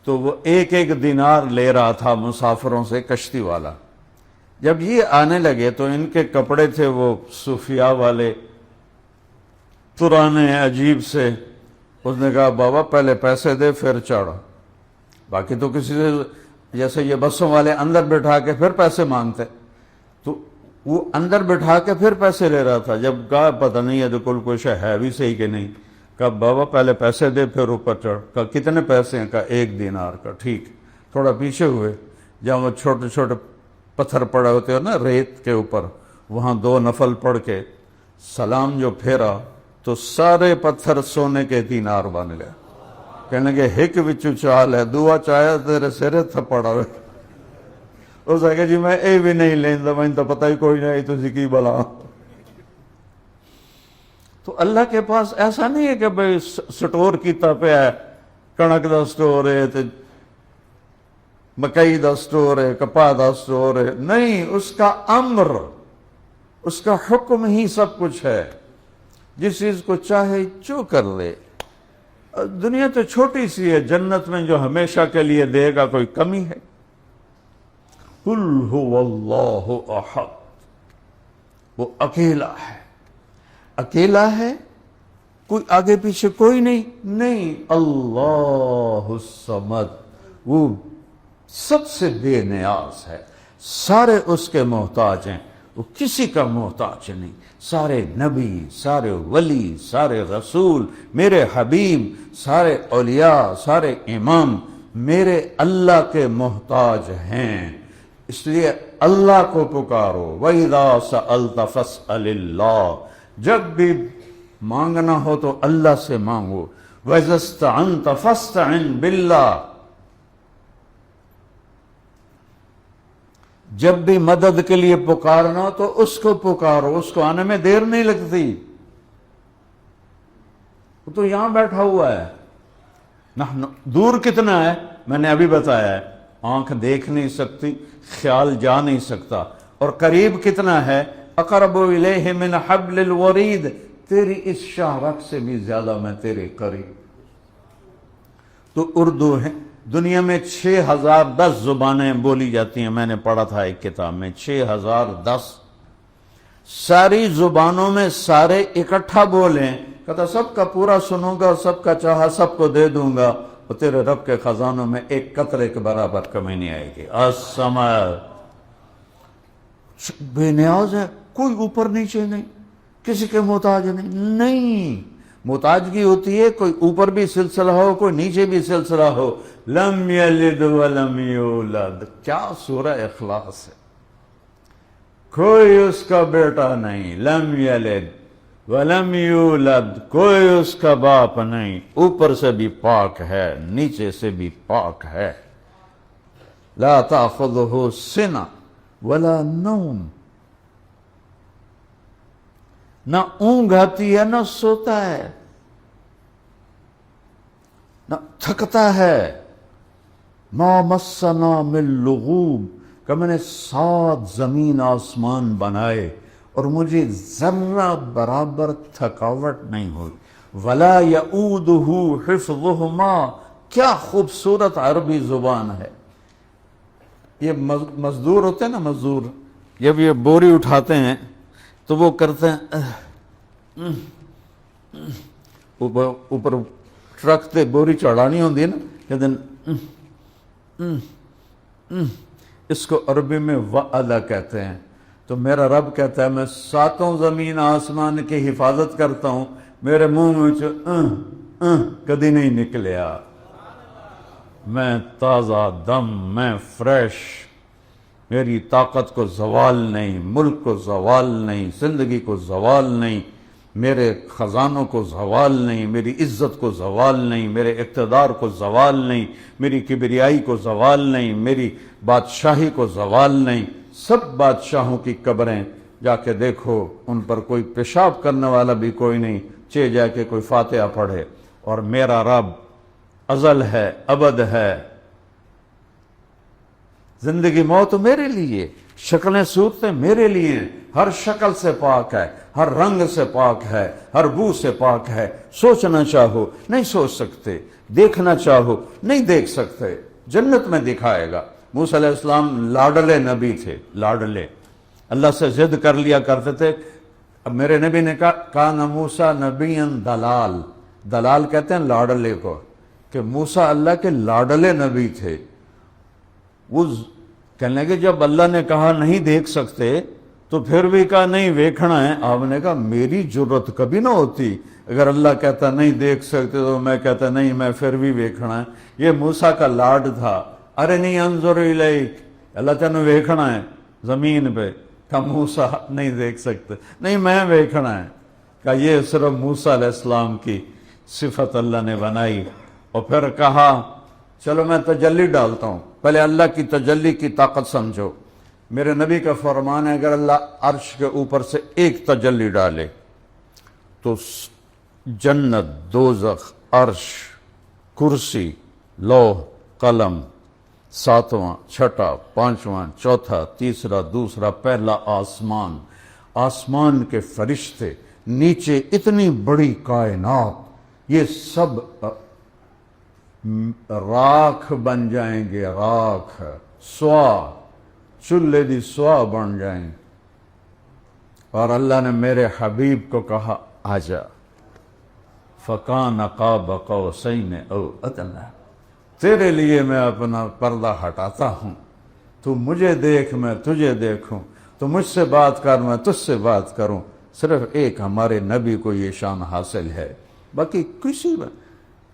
تو وہ 1 دینار لے رہا تھا مسافروں سے کشتی والا۔ جب یہ آنے لگے تو ان کے کپڑے تھے وہ صوفیاء والے، پرانے عجیب سے۔ اس نے کہا بابا پہلے پیسے دے پھر چڑھا۔ باقی تو کسی سے، جیسے یہ بسوں والے اندر بٹھا کے پھر پیسے مانگتے، تو وہ اندر بٹھا کے پھر پیسے لے رہا تھا۔ جب کہا پتہ نہیں ہے تو کل کچھ ہے بھی صحیح کہ نہیں، کہا بابا پہلے پیسے دے پھر اوپر چڑھ۔ کہا کتنے پیسے ہیں؟ کہا 1 دینار کا۔ ٹھیک۔ تھوڑا پیچھے ہوئے، جہاں وہ چھوٹے چھوٹے پتھر پڑے ہوتے ہیں نا ریت کے اوپر، وہاں 2 نفل پڑھ کے سلام جو پھیرا تو سارے پتھر سونے کے دینار بن گئے۔ کہنے لگے ہک وچو چال ہے، دعا چاہیا تیرے سرے تھپڑا ہوئے۔ اس نے کہا جی میں اے بھی نہیں لیندا، میں تو پتہ ہی کوئی نہیں تسی کی بلا۔ تو اللہ کے پاس ایسا نہیں ہے کہ بھئی سٹور کیتا پہ ہے، کنک دا سٹور ہے، مکئی دا سٹور ہے، کپاہ دا سٹور ہے، نہیں، اس کا امر، اس کا حکم ہی سب کچھ ہے۔ جس چیز کو چاہے جو کر لے۔ دنیا تو چھوٹی سی ہے، جنت میں جو ہمیشہ کے لیے دے گا کوئی کمی ہے؟ قُلْ هُوَ اللَّهُ أَحَدٌ وہ اکیلا ہے، کوئی آگے پیچھے کوئی نہیں، اللہ الصمد، وہ سب سے بے نیاز ہے، سارے اس کے محتاج ہیں، وہ کسی کا محتاج نہیں۔ سارے نبی، سارے ولی، سارے رسول، میرے حبیب، سارے اولیاء، سارے امام میرے اللہ کے محتاج ہیں، اس لیے اللہ کو پکارو۔ وَإِذَا سَأَلْتَ فَاسْأَلِ اللَّهِ، جب بھی مانگنا ہو تو اللہ سے مانگو۔ وَإِذَا اسْتَعَنْتَ فَاسْتَعِنْ بِاللَّهِ، جب بھی مدد کے لیے پکارنا ہو تو اس کو پکارو، اس کو آنے میں دیر نہیں لگتی، وہ تو یہاں بیٹھا ہوا ہے۔ دور کتنا ہے میں نے ابھی بتایا ہے، آنکھ دیکھ نہیں سکتی، خیال جا نہیں سکتا، اور قریب کتنا ہے، اقرب الیہ من حبل الورید، تیری اس شاہرگ سے بھی زیادہ میں تیرے قریب۔ تو اردو ہے، دنیا میں 6010 زبانیں بولی جاتی ہیں، میں نے پڑھا تھا ایک کتاب میں 6010، ساری زبانوں میں سارے اکٹھا بولیں، کہتا سب کا پورا سنوں گا، سب کا چاہا سب کو دے دوں گا، اور تیرے رب کے خزانوں میں ایک قطرے کے برابر کمی نہیں آئے گی۔ السماء، بے نیاز ہے، کوئی اوپر نیچے نہیں، کسی کے محتاج نہیں۔ محتاجگی ہوتی ہے کوئی اوپر بھی سلسلہ ہو، کوئی نیچے بھی سلسلہ ہو۔ لم یلد ولم یولد، کیا سورہ اخلاص ہے، کوئی اس کا بیٹا نہیں، لم یلد ولم یولد، کوئی اس کا باپ نہیں، اوپر سے بھی پاک ہے، نیچے سے بھی پاک ہے۔ لا تأخذہ سنہ ولا نوم، نہ اونگ آتی ہے نہ سوتا ہے، نہ تھکتا ہے۔ ما مسنا من لغوب، کہ میں نے 7 زمین آسمان بنائے اور مجھے ذرہ برابر تھکاوٹ نہیں ہوئی۔ ولا یعودہ حفظہما، کیا خوبصورت عربی زبان ہے۔ یہ مزدور ہوتے ہیں نا، مزدور جب یہ بوری اٹھاتے ہیں تو وہ کرتے ہیں اوپر ٹرک تے بوری چڑھانی ہوتی ہے نا، کہتے ہیں اس کو عربی میں وعدہ کہتے ہیں۔ تو میرا رب کہتا ہے میں 7 زمین آسمان کی حفاظت کرتا ہوں، میرے منہ میں کدی نہیں نکلیا، میں تازہ دم، میں فریش، میری طاقت کو زوال نہیں، ملک کو زوال نہیں، زندگی کو زوال نہیں، میرے خزانوں کو زوال نہیں، میری عزت کو زوال نہیں، میرے اقتدار کو زوال نہیں، میری کبریائی کو زوال نہیں، میری بادشاہی کو زوال نہیں۔ سب بادشاہوں کی قبریں جا کے دیکھو، ان پر کوئی پیشاب کرنے والا بھی کوئی نہیں، چے جا کے کوئی فاتحہ پڑھے۔ اور میرا رب ازل ہے، ابد ہے، زندگی موت میرے لیے، شکلیں صورتیں میرے لیے، ہر شکل سے پاک ہے، ہر رنگ سے پاک ہے، ہر بو سے پاک ہے۔ سوچنا چاہو نہیں سوچ سکتے، دیکھنا چاہو نہیں دیکھ سکتے، جنت میں دکھائے گا۔ موسیٰ علیہ السلام لاڈلے نبی تھے، لاڈلے، اللہ سے ضد کر لیا کرتے تھے۔ اب میرے نبی نے کہا کان موسیٰ نبی دلال، دلال کہتے ہیں لاڈلے کو، کہ موسیٰ اللہ کے لاڈلے نبی تھے۔ وہ کہنے لگے جب اللہ نے کہا نہیں دیکھ سکتے تو پھر بھی کہا نہیں ویکھنا ہے۔ آپ نے کہا میری جرت کبھی نہ ہوتی، اگر اللہ کہتا نہیں دیکھ سکتے تو میں کہتا نہیں میں پھر بھی ویکھنا ہے۔ یہ موسیٰ کا لاڈ تھا، ارنی انظر الیک، اللہ تینوں ویکھنا ہے زمین پہ۔ کہا موسیٰ نہیں دیکھ سکتے، نہیں میں ویکھنا ہے۔ کہا یہ صرف موسیٰ علیہ السلام کی صفت اللہ نے بنائی۔ اور پھر کہا چلو میں تجلی ڈالتا ہوں، پہلے اللہ کی تجلی کی طاقت سمجھو۔ میرے نبی کا فرمان ہے اگر اللہ عرش کے اوپر سے ایک تجلی ڈالے تو جنت، دوزخ، عرش، کرسی، لوح، قلم، 7واں، 6واں، 5واں، 4تھا، 3، دوسرا، پہلا آسمان، آسمان کے فرشتے، نیچے اتنی بڑی کائنات، یہ سب راکھ بن جائیں گے، راکھ، سوا، چولہے دی سوا بن جائیں۔ اور اللہ نے میرے حبیب کو کہا آجا، فَكَانَ قَابَ قَوْسَيْنِ أَوْ أَدْنَىٰ، تیرے لیے میں اپنا پردہ ہٹاتا ہوں، تو مجھے دیکھ میں تجھے دیکھوں، تو مجھ سے بات کر میں تجھ سے بات کروں۔ صرف ایک ہمارے نبی کو یہ شان حاصل ہے، باقی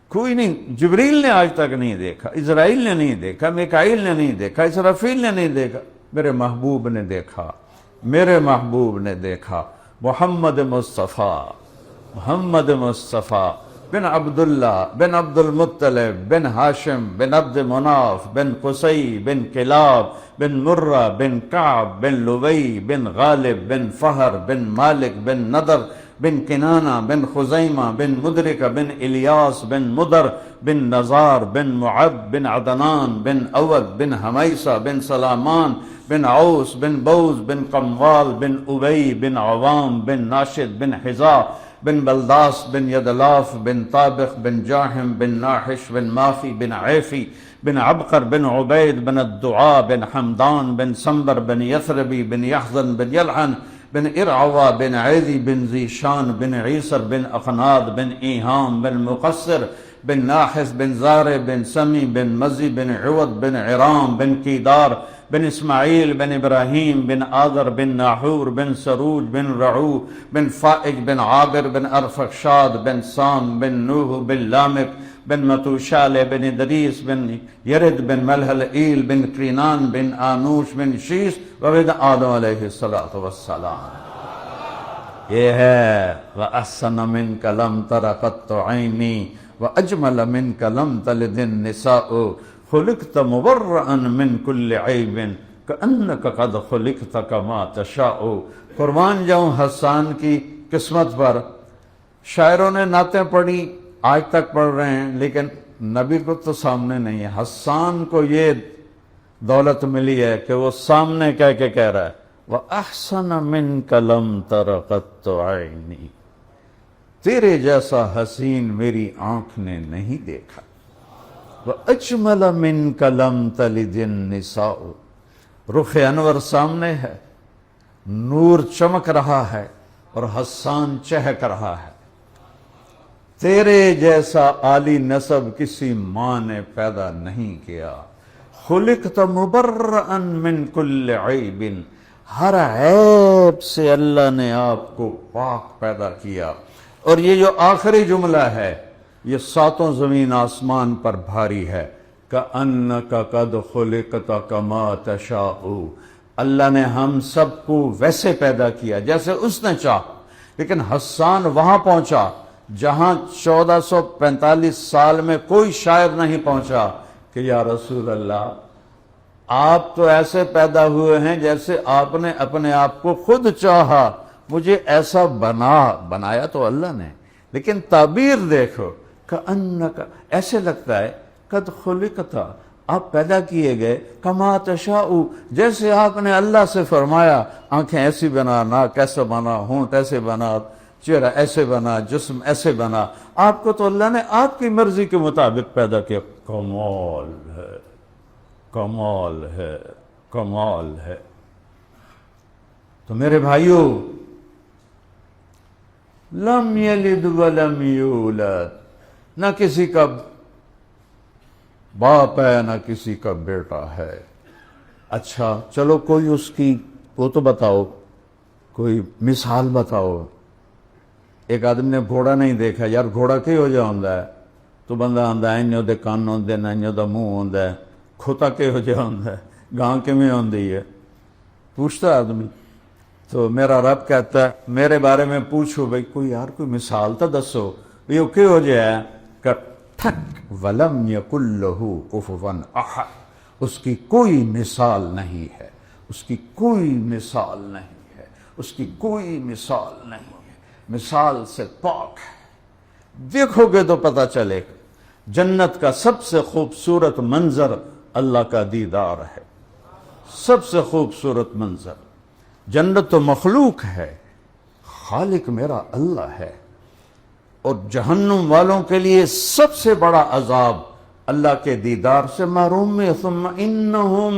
کوئی نہیں۔ جبریل نے آج تک نہیں دیکھا، اسرائیل نے نہیں دیکھا، میکائیل نے نہیں دیکھا، اسرافیل نے نہیں دیکھا، میرے محبوب نے دیکھا، میرے محبوب نے دیکھا۔ محمد مصطفیٰ بن عبداللہ بن عبد المطلب بن ہاشم بن عبد مناف بن قصی بن کلاب بن مرہ بن کعب بن لبی بن غالب بن فہر بن مالک بن نضر بن کنانہ بن خزیمہ بن مدرکہ بن الیاس بن مدر بن نزار بن معد بن عدنان بن اود بن حمیسہ بن سلامان بن عوس بن بوز بن قموال بن ابی بن عوام بن ناشد بن حزا بن بلداس بن یدلاف بن طابق بن جاحم بن ناحش بن مافی بن عیفی بن عبقر بن عبید بن الدعاء بن حمدان بن سمبر بن یثربی بن یحزن بن یلحن بن ارعوا بن عیدی بن ذیشان بن عیسر بن اخناد بن ایہام بن مقصر بن ناحس بن زار بن سمی بن مزی بن عوض بن عرام بن کیدار بن اسماعیل بن ابراہیم بن آذر بن ناحور بن سروج بن رعو بن فائج بن عابر بن ارفخشاد بن سام بن نوح بن لامک بن متوشال بن ادریس بن یرد بن ملحل ایل بن کرینان بن آنوش بن شیس وبن آدم علیہ السلام۔ یہ ہے وَأَحْسَنَ مِنْكَ لَمْ تَرَ قَطُّ عَيْنِي وَأَجْمَلَ مِنْكَ لَمْ تَلِدِ النِّسَاءُ خُلِقْتَ مُبَرَّأً مِنْ كُلِّ عَيْبٍ كَأَنَّكَ قَدْ خُلِقْتَ كَمَا تَشَاءُ۔ قربان جاؤں حسان کی قسمت پر۔ شاعروں نے نعتیں پڑھی، آج تک پڑھ رہے ہیں، لیکن نبی کو تو سامنے نہیں ہے۔ حسان کو یہ دولت ملی ہے کہ وہ سامنے کہہ کے کہہ رہا ہے وَأَحْسَنَ مِنْكَ لَمْ تَرَ قَطُّ عَيْنِي، تیرے جیسا حسین میری آنکھ نے نہیں دیکھا۔ وَأَجْمَلَ مِنْكَ لَمْ تَلِدِ النِّسَاءُ، رخ انور سامنے ہے، نور چمک رہا ہے اور حسان چہک رہا ہے۔ تیرے جیسا عالی نسب کسی ماں نے پیدا نہیں کیا۔ خلقت مبرئا من کل عیب، ہر عیب سے اللہ نے آپ کو پاک پیدا کیا۔ اور یہ جو آخری جملہ ہے یہ ساتوں زمین آسمان پر بھاری ہے۔ کأنک قد خلقت کما تشاء، اللہ نے ہم سب کو ویسے پیدا کیا جیسے اس نے چاہا، لیکن حسان وہاں پہنچا جہاں 1445 سال میں کوئی شاعر نہیں پہنچا کہ یا رسول اللہ آپ تو ایسے پیدا ہوئے ہیں جیسے آپ نے اپنے آپ کو خود چاہا، مجھے ایسا بنایا تو اللہ نے، لیکن تعبیر دیکھو کأنک، ایسے لگتا ہے قد خلقت، آپ پیدا کیے گئے، کما تشاء، جیسے آپ نے اللہ سے فرمایا آنکھیں ایسی بنا، ناک ایسا بنا، ہونٹ ایسے بنا، چہرہ ایسے بنا، جسم ایسے بنا، آپ کو تو اللہ نے آپ کی مرضی کے مطابق پیدا کیا۔ کمال ہے، کمال ہے، کمال ہے۔ تو میرے بھائیو، لم یلد ولم یولد، نہ کسی کا باپ ہے نہ کسی کا بیٹا ہے۔ اچھا چلو کوئی اس کی وہ تو بتاؤ، کوئی مثال بتاؤ۔ ایک آدمی نے گھوڑا نہیں دیکھا، یار گھوڑا کی ہو جا ہوندا ہے، تو بندہ آندا ہے انہوں دے کان ہوندے نہ انہوں دا منہ ہوندا ہے، کھوتا کی ہو جا ہوندا ہے، گاں کیویں ہوندی ہے، پوچھتا آدمی۔ تو میرا رب کہتا ہے میرے بارے میں پوچھو بھئی کوئی یار کوئی مثال تو دسو، یہ کی ہو جائے کہ ٹھک ولم یکن لہ کفوا احد، اس کی کوئی مثال نہیں ہے، اس کی کوئی مثال نہیں ہے، اس کی کوئی مثال نہیں ہے، مثال سے پاک ہے۔ دیکھو گے تو پتہ چلے گا جنت کا سب سے خوبصورت منظر اللہ کا دیدار ہے، سب سے خوبصورت منظر۔ جنت تو مخلوق ہے، خالق میرا اللہ ہے۔ اور جہنم والوں کے لیے سب سے بڑا عذاب اللہ کے دیدار سے محروم میں ثم انہم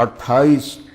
28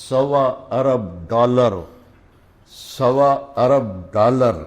$1.25 $1.25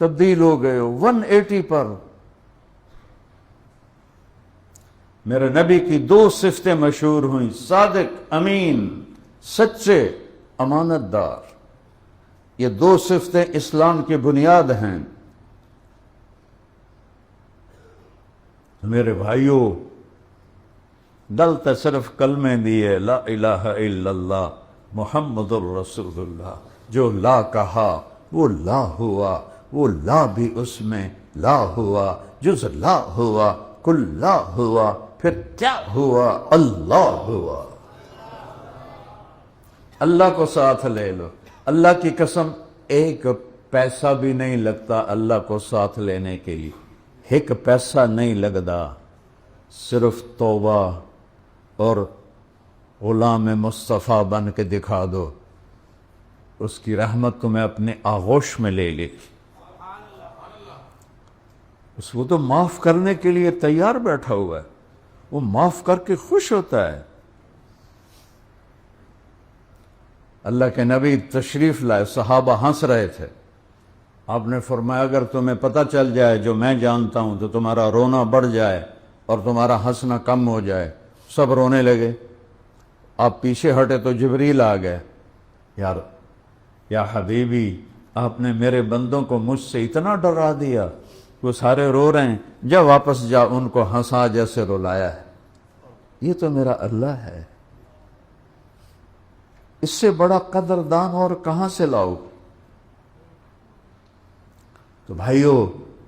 تبدیل ہو گئے ہو 180 پر۔ میرے نبی کی 2 صفتیں مشہور ہوئیں، صادق، امین، سچے، امانت دار۔ یہ 2 صفتیں اسلام کی بنیاد ہیں۔ میرے بھائیوں، دلتا صرف کلمے دیے، لا الہ الا اللہ محمد الرسول اللہ۔ جو لا کہا وہ لا ہوا، وہ لا بھی اس میں لا ہوا، جز لا ہوا، کل لا ہوا، پھر کیا ہوا؟ اللہ ہوا۔ اللہ کو ساتھ لے لو۔ اللہ کی قسم، ایک پیسہ بھی نہیں لگتا اللہ کو ساتھ لینے کے لیے، ایک پیسہ نہیں لگتا، صرف توبہ اور غلام مصطفیٰ بن کے دکھا دو، اس کی رحمت تمہیں اپنے آغوش میں لے لے۔ اس کو تو معاف کرنے کے لیے تیار بیٹھا ہوا ہے، وہ معاف کر کے خوش ہوتا ہے۔ اللہ کے نبی تشریف لائے، صحابہ ہنس رہے تھے۔ آپ نے فرمایا اگر تمہیں پتہ چل جائے جو میں جانتا ہوں تو تمہارا رونا بڑھ جائے اور تمہارا ہنسنا کم ہو جائے۔ سب رونے لگے۔ آپ پیچھے ہٹے تو جبریل آ گئے، یا حبیبی، آپ نے میرے بندوں کو مجھ سے اتنا ڈرا دیا، وہ سارے رو رہے ہیں، جا واپس جا، ان کو ہنسا جیسے رلایا ہے۔ یہ تو میرا اللہ ہے، اس سے بڑا قدردان اور کہاں سے لاؤ؟ تو بھائیو،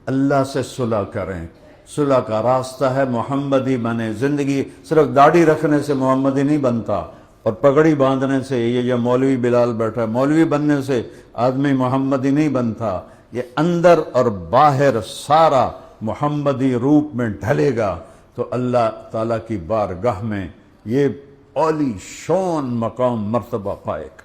اللہ سے صلح کریں۔ صلح کا راستہ ہے محمدی بنے۔ زندگی صرف داڑھی رکھنے سے محمدی نہیں بنتا، اور پگڑی باندھنے سے، یہ جو مولوی بلال بیٹھا ہے، مولوی بننے سے آدمی محمدی نہیں بنتا۔ یہ اندر اور باہر سارا محمدی روپ میں ڈھلے گا تو اللہ تعالیٰ کی بارگاہ میں یہ عالی شان مقام مرتبہ پائے گا۔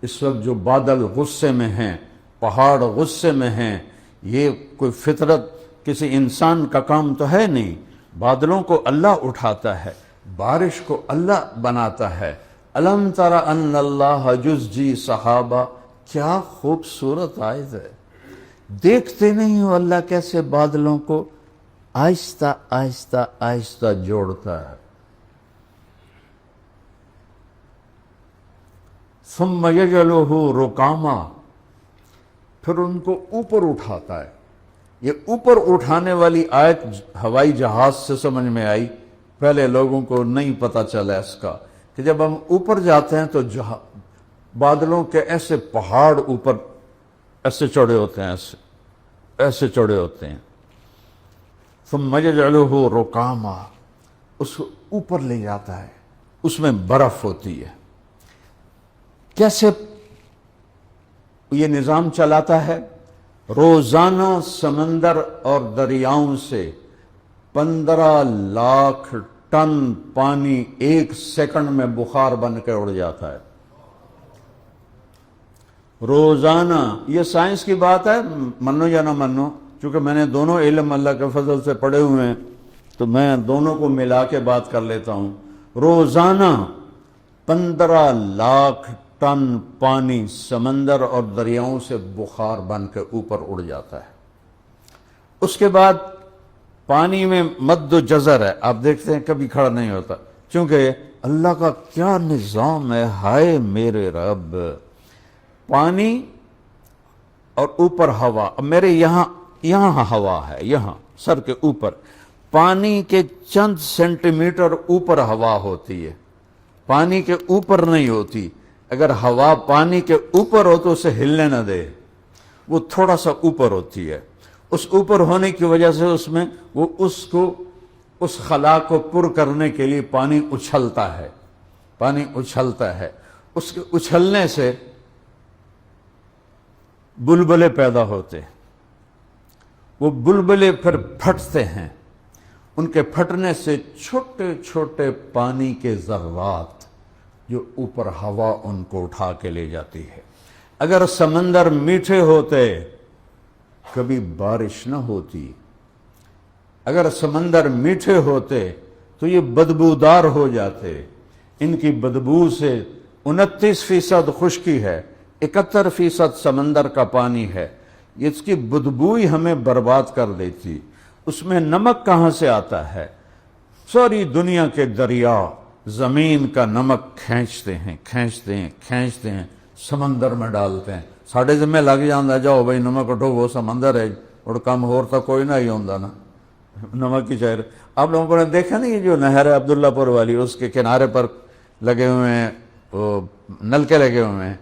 اس وقت جو بادل غصے میں ہیں، پہاڑ غصے میں ہیں، یہ کوئی فطرت کسی انسان کا کام تو ہے نہیں۔ بادلوں کو اللہ اٹھاتا ہے، بارش کو اللہ بناتا ہے۔ الم تر ان اللہ یزجی صحابہ، کیا خوبصورت آیت ہے۔ دیکھتے نہیں ہو اللہ کیسے بادلوں کو آہستہ آہستہ آہستہ جوڑتا ہے۔ ثم یجعلہ رکاما، پھر ان کو اوپر اٹھاتا ہے۔ یہ اوپر اٹھانے والی آیت ہوائی جہاز سے سمجھ میں آئی، پہلے لوگوں کو نہیں پتہ چلا اس کا، کہ جب ہم اوپر جاتے ہیں تو بادلوں کے ایسے پہاڑ اوپر ایسے چڑھے ہوتے ہیں، ایسے چڑھے ہوتے ہیں۔ ثم یجعلہ رکاما، اس کو اوپر لے جاتا ہے، اس میں برف ہوتی ہے۔ کیسے یہ نظام چلاتا ہے؟ روزانہ سمندر اور دریاؤں سے 15 لاکھ ٹن پانی 1 سیکنڈ میں بخار بن کے اڑ جاتا ہے۔ روزانہ، یہ سائنس کی بات ہے، منو یا نہ منو، چونکہ میں نے دونوں علم اللہ کے فضل سے پڑھے ہوئے ہیں تو میں دونوں کو ملا کے بات کر لیتا ہوں۔ روزانہ 15 لاکھ ٹن پانی سمندر اور دریاؤں سے بخار بن کے اوپر اڑ جاتا ہے۔ اس کے بعد پانی میں مد و جزر ہے، آپ دیکھتے ہیں کبھی کھڑا نہیں ہوتا، چونکہ اللہ کا کیا نظام ہے، ہائے میرے رب۔ پانی اور اوپر ہوا، اب میرے یہاں ہوا ہے، یہاں سر کے اوپر، پانی کے چند سینٹی میٹر اوپر ہوا ہوتی ہے، پانی کے اوپر نہیں ہوتی۔ اگر ہوا پانی کے اوپر ہو تو اسے ہلنے نہ دے، وہ تھوڑا سا اوپر ہوتی ہے۔ اس اوپر ہونے کی وجہ سے اس میں وہ اس خلا کو پر کرنے کے لیے پانی اچھلتا ہے، پانی اچھلتا ہے۔ اس کے اچھلنے سے بلبلے پیدا ہوتے ہیں، وہ بلبلے پھر پھٹتے ہیں، ان کے پھٹنے سے چھوٹے چھوٹے پانی کے ذرات جو اوپر ہوا ان کو اٹھا کے لے جاتی ہے۔ اگر سمندر میٹھے ہوتے کبھی بارش نہ ہوتی، اگر سمندر میٹھے ہوتے تو یہ بدبودار ہو جاتے۔ ان کی بدبو سے 29% خشکی ہے، 71% سمندر کا پانی ہے، اس کی بدبو ہی ہمیں برباد کر دیتی. اس میں نمک کہاں سے آتا ہے؟ ساری دنیا کے دریا زمین کا نمک کھینچتے ہیں سمندر میں ڈالتے ہیں. ساڑھے ذمہ لگ جاندہ جاؤ بھائی نمک اٹھو وہ سمندر ہے اور کم ہوتا کوئی نہ ہی ہوندہ نا نمک کی شہر. آپ لوگوں نے دیکھا نہیں جو نہر ہے عبداللہ پور والی اس کے کنارے پر لگے ہوئے ہیں وہ نلکے لگے ہوئے ہیں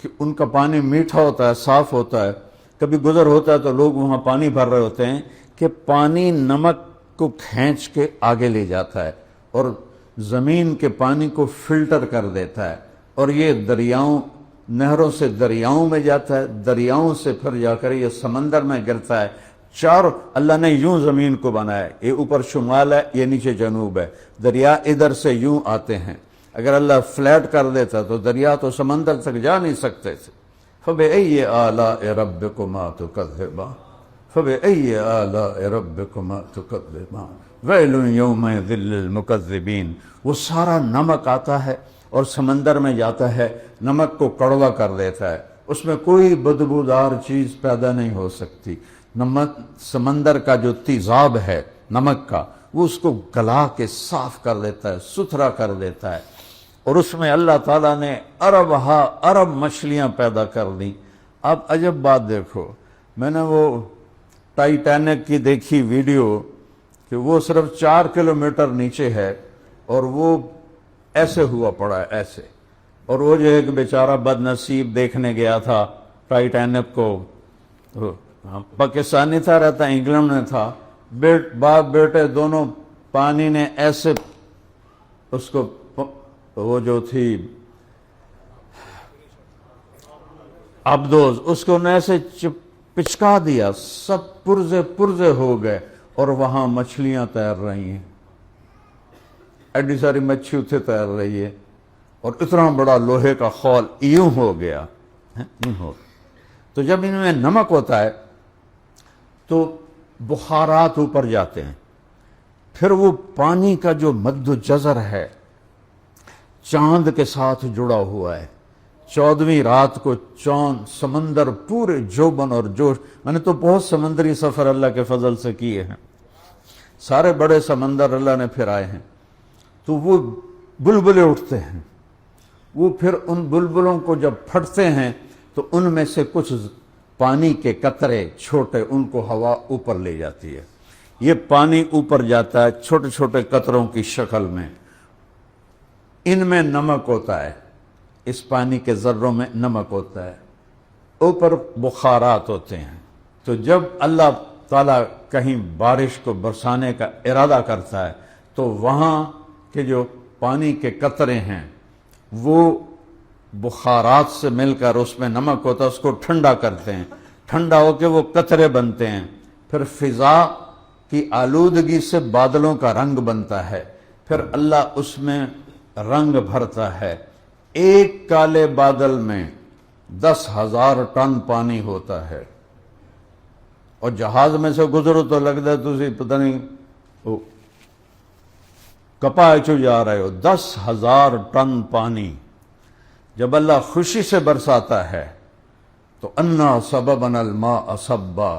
کہ ان کا پانی میٹھا ہوتا ہے صاف ہوتا ہے. کبھی گزر ہوتا ہے تو لوگ وہاں پانی بھر رہے ہوتے ہیں کہ پانی نمک کو کھینچ کے آگے لے جاتا ہے اور زمین کے پانی کو فلٹر کر دیتا ہے اور یہ دریاؤں نہروں سے دریاؤں میں جاتا ہے, دریاؤں سے پھر جا کر یہ سمندر میں گرتا ہے. چار اللہ نے یوں زمین کو بنایا, یہ اوپر شمال ہے یہ نیچے جنوب ہے, دریا ادھر سے یوں آتے ہیں. اگر اللہ فلیٹ کر دیتا تو دریا تو سمندر تک جا نہیں سکتے تھے. فَبِأَيِّ آلَاءِ رَبِّكُمَا تُكَذِّبَانِ فَبِأَيِّ آلَاءِ رَبِّكُمَا تُكَذِّبَانِ وَيْلٌ يَوْمَئِذٍ لِّلْمُكَذِّبِينَ. وہ سارا نمک آتا ہے اور سمندر میں جاتا ہے, نمک کو کڑوا کر دیتا ہے, اس میں کوئی بدبودار چیز پیدا نہیں ہو سکتی. نمک سمندر کا جو تیزاب ہے نمک کا وہ اس کو گلا کے صاف کر دیتا ہے, ستھرا کر دیتا ہے. اور اس میں اللہ تعالیٰ نے ارب مچھلیاں پیدا کر دیں. آپ عجب بات دیکھو, میں نے وہ ٹائٹینک کی دیکھی ویڈیو کہ وہ صرف 4 کلومیٹر نیچے ہے اور وہ ایسے ہوا پڑا ہے ایسے, اور وہ جو ایک بیچارہ بد نصیب دیکھنے گیا تھا ٹائٹینک کو, پاکستانی تھا رہتا انگلینڈ میں تھا, باپ بیٹے دونوں پانی نے ایسے اس کو وہ جو تھی ابدوز اس کو ایسے پچکا دیا, سب پرزے ہو گئے اور وہاں مچھلیاں تیر رہی ہیں, ایڈی ساری مچھی اتھے تیر رہی ہے اور اتنا بڑا لوہے کا خول یوں ہو گیا. تو جب ان میں نمک ہوتا ہے تو بخارات اوپر جاتے ہیں, پھر وہ پانی کا جو مد و جزر ہے چاند کے ساتھ جڑا ہوا ہے. 14ویں رات کو چاند سمندر پورے جوبن اور جوش, میں نے تو بہت سمندری سفر اللہ کے فضل سے کیے ہیں, سارے بڑے سمندر اللہ نے پھر آئے ہیں. تو وہ بلبلے اٹھتے ہیں, وہ پھر ان بلبلوں کو جب پھٹتے ہیں تو ان میں سے کچھ پانی کے قطرے چھوٹے ان کو ہوا اوپر لے جاتی ہے. یہ پانی اوپر جاتا ہے چھوٹے چھوٹے قطروں کی شکل میں, ان میں نمک ہوتا ہے, اس پانی کے ذروں میں نمک ہوتا ہے, اوپر بخارات ہوتے ہیں. تو جب اللہ تعالیٰ کہیں بارش کو برسانے کا ارادہ کرتا ہے تو وہاں کے جو پانی کے قطرے ہیں وہ بخارات سے مل کر اس میں نمک ہوتا ہے, اس کو ٹھنڈا کرتے ہیں, ٹھنڈا ہو کے وہ قطرے بنتے ہیں, پھر فضا کی آلودگی سے بادلوں کا رنگ بنتا ہے, پھر اللہ اس میں رنگ بھرتا ہے. ایک کالے بادل میں 10,000 ٹن پانی ہوتا ہے, اور جہاز میں سے گزرو تو لگتا ہے تسی پتہ نہیں کپا چو جا رہے ہو. 10,000 ٹن پانی جب اللہ خوشی سے برساتا ہے تو انا سببنا الماء صبا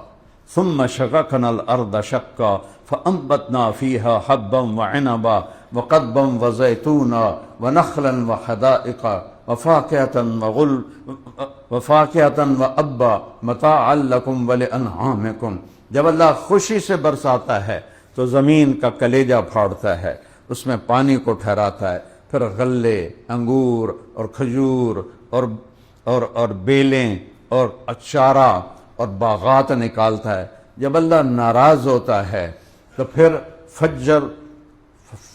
ثم شققنا الارض شقا فانبتنا فيها حبا وعنبا وقضبا وزيتونا ونخلا وحدائق وفاكهة وأبا متاعا لكم ولأنعامكم. جب اللہ خوشی سے برساتا ہے تو زمین کا کلیجہ پھاڑتا ہے, اس میں پانی کو ٹھہراتا ہے, پھر غلے, انگور اور کھجور اور بیلیں اور اچارہ اور باغات نکالتا ہے. جب اللہ ناراض ہوتا ہے تو پھر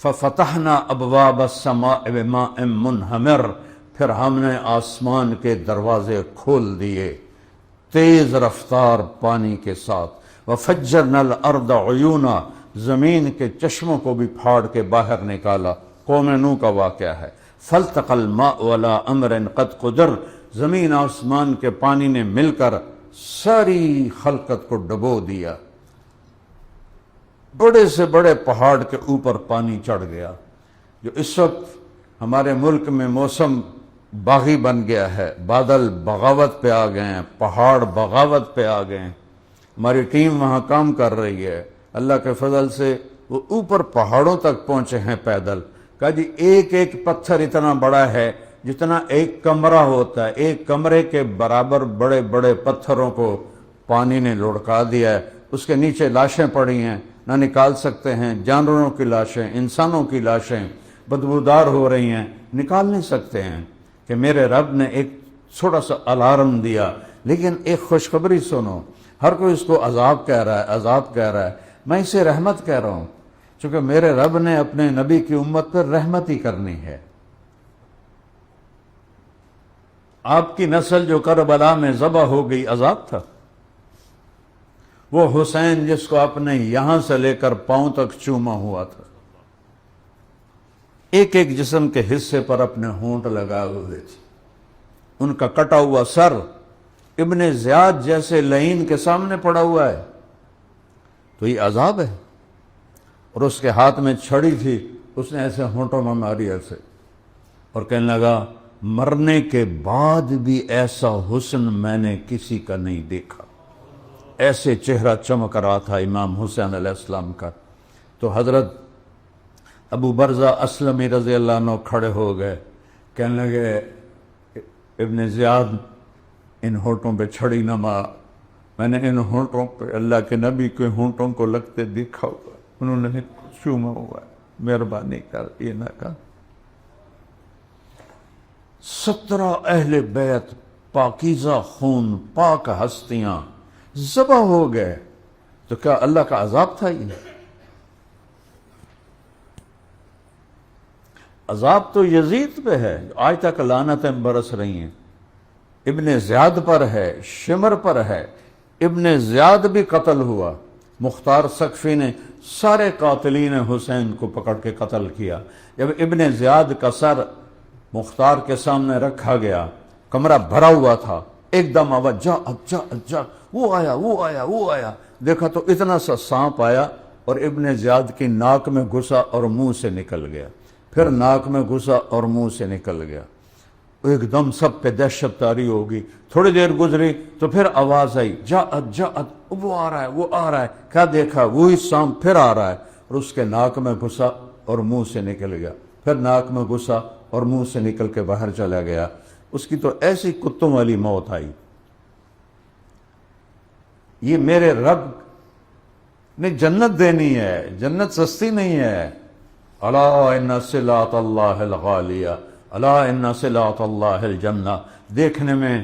ففتحنا ابواب السماء بماء منہمر, پھر ہم نے آسمان کے دروازے کھول دیے تیز رفتار پانی کے ساتھ. وفجرنا الارض عیونا, زمین کے چشموں کو بھی پھاڑ کے باہر نکالا. قوم نوح کا واقعہ ہے. فالتقى الماء على امر قد قدر, زمین آسمان کے پانی نے مل کر ساری خلقت کو ڈبو دیا. بڑے سے بڑے پہاڑ کے اوپر پانی چڑھ گیا. جو اس وقت ہمارے ملک میں موسم باغی بن گیا ہے، بادل بغاوت پہ آ گئے ہیں، پہاڑ بغاوت پہ آ گئے ہیں۔ ہماری ٹیم وہاں کام کر رہی ہے، اللہ کے فضل سے وہ اوپر پہاڑوں تک پہنچے ہیں پیدل۔ کہا جی ایک ایک پتھر اتنا بڑا ہے جتنا ایک کمرہ ہوتا ہے، ایک کمرے کے برابر بڑے بڑے پتھروں کو پانی نے لڑکا دیا ہے، اس کے نیچے لاشیں پڑی ہیں، نہ نکال سکتے ہیں، جانوروں کی لاشیں، انسانوں کی لاشیں بدبودار ہو رہی ہیں، نکال نہیں سکتے ہیں۔ کہ میرے رب نے ایک چھوٹا سا الارم دیا، لیکن ایک خوشخبری سنو، ہر کوئی اس کو عذاب کہہ رہا ہے، عذاب کہہ رہا ہے، میں اسے رحمت کہہ رہا ہوں، چونکہ میرے رب نے اپنے نبی کی امت پر رحمت ہی کرنی ہے۔ آپ کی نسل جو کربلا میں ذبح ہو گئی عذاب تھا، وہ حسین جس کو آپ نے یہاں سے لے کر پاؤں تک چوما ہوا تھا، ایک ایک جسم کے حصے پر اپنے ہونٹ لگائے ہوئے تھے، ان کا کٹا ہوا سر ابن زیاد جیسے لعین کے سامنے پڑا ہوا ہے، تو یہ عذاب ہے۔ اور اس کے ہاتھ میں چھڑی تھی، اس نے ایسے ہونٹوں میں ماری ایسے، اور کہنے لگا مرنے کے بعد بھی ایسا حسن میں نے کسی کا نہیں دیکھا۔ ایسے چہرہ چمک رہا تھا امام حسین علیہ السلام کا۔ تو حضرت ابو برزہ اسلمی رضی اللہ عنہ کھڑے ہو گئے، کہنے لگے ابن زیاد ان ہونٹوں پہ چھڑی نہ مار، میں نے ان ہونٹوں پہ اللہ کے نبی کے ہونٹوں کو لگتے دیکھا ہوا، انہوں نے چوما ہوا، مہربانی کر یہ نہ کر۔ 17 اہل بیت پاکیزہ خون پاک ہستیاں ذبح ہو گئے، تو کیا اللہ کا عذاب تھا؟ یہ عذاب تو یزید پہ ہے، آج تک لعنتیں برس رہی ہیں، ابن زیاد پر ہے، شمر پر ہے، ابن زیاد بھی قتل ہوا، مختار سقفی نے سارے قاتلین حسین کو پکڑ کے قتل کیا۔ جب ابن زیاد کا سر مختار کے سامنے رکھا گیا، کمرہ بھرا ہوا تھا، ایک دم آواز جا جا، وہ آیا، دیکھا تو اتنا سا سانپ آیا اور ابن زیاد کی ناک میں گھسا اور منہ سے نکل گیا، پھر ناک میں گھسا اور منہ سے نکل گیا۔ ایک دم سب پہ دہشت طاری ہوگی، تھوڑی دیر گزری تو پھر آواز آئی جا وہ آ رہا ہے، کیا دیکھا؟ وہی سانپ پھر آ رہا ہے، اور اس کے ناک میں گھسا اور منہ سے نکل گیا، پھر ناک میں گھسا اور منہ سے نکل کے باہر چلا گیا۔ اس کی تو ایسی کتوں والی موت آئی۔ یہ میرے رب نے جنت دینی ہے، جنت سستی نہیں ہے۔ الا ان صلاۃ اللہ الغالیہ، الا ان صلاۃ اللہ الجنہ۔ دیکھنے میں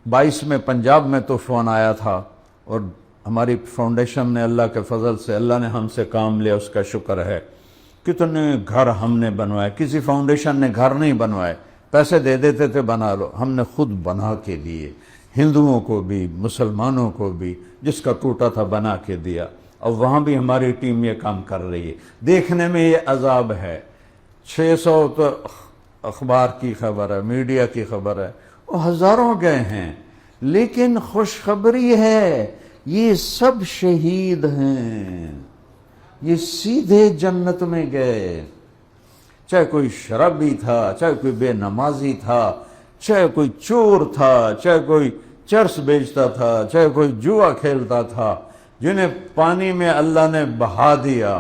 22 میں پنجاب میں طوفان آیا تھا، اور ہماری فاؤنڈیشن نے اللہ کے فضل سے، اللہ نے ہم سے کام لیا، اس کا شکر ہے۔ کتنے گھر ہم نے بنوائے، کسی فاؤنڈیشن نے گھر نہیں بنوائے، پیسے دے دیتے تھے بنا لو، ہم نے خود بنا کے دیے، ہندوؤں کو بھی مسلمانوں کو بھی، جس کا ٹوٹا تھا بنا کے دیا، اور وہاں بھی ہماری ٹیم یہ کام کر رہی ہے۔ دیکھنے میں یہ عذاب ہے، 600 تو اخبار کی خبر ہے، میڈیا کی خبر ہے، وہ ہزاروں گئے ہیں، لیکن خوشخبری ہے یہ سب شہید ہیں، یہ سیدھے جنت میں گئے۔ چاہے کوئی شرابی تھا، چاہے کوئی بے نمازی تھا، چاہے کوئی چور تھا، چاہے کوئی چرس بیچتا تھا، چاہے کوئی جوا کھیلتا تھا، جنہیں پانی میں اللہ نے بہا دیا،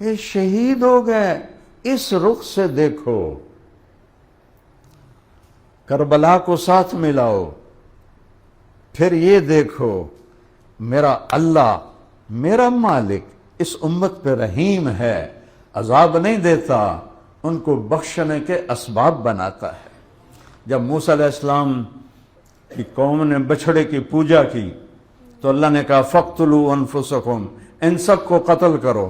یہ شہید ہو گئے۔ اس رخ سے دیکھو، کربلا کو ساتھ ملاؤ، پھر یہ دیکھو میرا اللہ، میرا مالک اس امت پہ رحیم ہے، عذاب نہیں دیتا، ان کو بخشنے کے اسباب بناتا ہے۔ جب موسیٰ علیہ السلام کی قوم نے بچھڑے کی پوجا کی تو اللہ نے کہا فَاقْتُلُوا أَنفُسَكُمْ، ان سب کو قتل کرو۔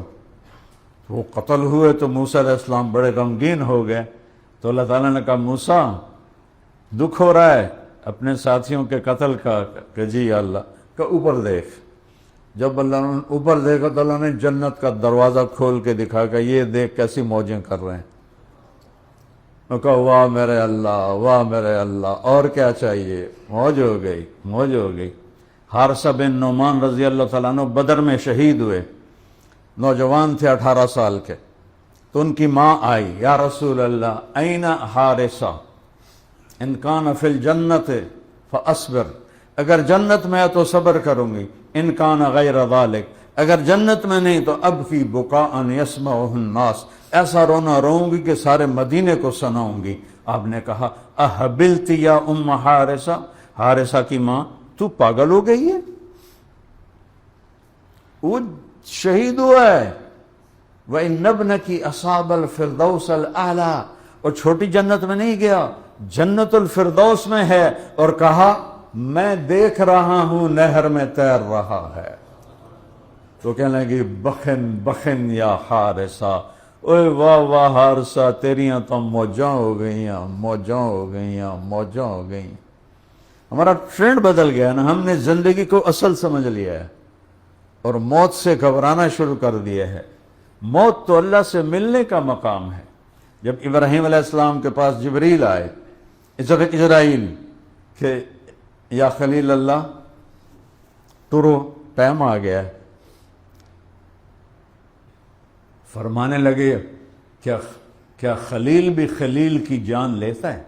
تو وہ قتل ہوئے تو موسیٰ علیہ السلام بڑے غمگین ہو گئے، تو اللہ تعالیٰ نے کہا موسیٰ دکھ ہو رہا ہے اپنے ساتھیوں کے قتل کا؟ کہ جی اللہ کا، اوپر دیکھ۔ جب اللہ نے اوپر دیکھا تو اللہ نے جنت کا دروازہ کھول کے دکھا کہ یہ دیکھ کیسی موجیں کر رہے ہیں۔ میں کہا واہ میرے اللہ، واہ میرے اللہ، اور کیا چاہیے؟ موج ہو گئی، موج ہو گئی۔ حارثہ بن نعمان رضی اللہ تعالیٰ عنہ بدر میں شہید ہوئے، نوجوان تھے 18 سال کے، تو ان کی ماں آئی، یا رسول اللہ این حارثہ، ان کان فی الجنت فاصبر، اگر جنت میں ہے تو صبر کروں گی، ان کان غیر ذالک، اگر جنت میں نہیں تو اب کی بکاء یسمعہ الناس، ایسا رونا روؤں گی کہ سارے مدینے کو سناؤں گی۔ آپ نے کہا احبلت یا ام حارثہ، حارثہ کی ماں تو پاگل ہو گئی ہے؟ وہ شہید ہوا ہے۔ وَإِنَّ ابْنَكِ أَصَابَ الْفِرْدَوْسَ الْأَعْلَىٰ، اور چھوٹی جنت میں نہیں گیا، جنت الفردوس میں ہے، اور کہا میں دیکھ رہا ہوں نہر میں تیر رہا ہے۔ تو کہنے لگی بخن بخن یا حارثہ، اوے واہ واہ حارثہ، تیریاں تو موجاں ہو گئیاں، موجاں ہو گئیاں، موجاں ہو گئیں۔ ہمارا ٹرینڈ بدل گیا نا، ہم نے زندگی کو اصل سمجھ لیا ہے اور موت سے گھبرانا شروع کر دیا ہے۔ موت تو اللہ سے ملنے کا مقام ہے۔ جب ابراہیم علیہ السلام کے پاس جبریل آئے، اسرائیل، کہ یا خلیل اللہ ٹرو، ٹائم آ گیا ہے، فرمانے لگے کیا خلیل بھی خلیل کی جان لیتا ہے؟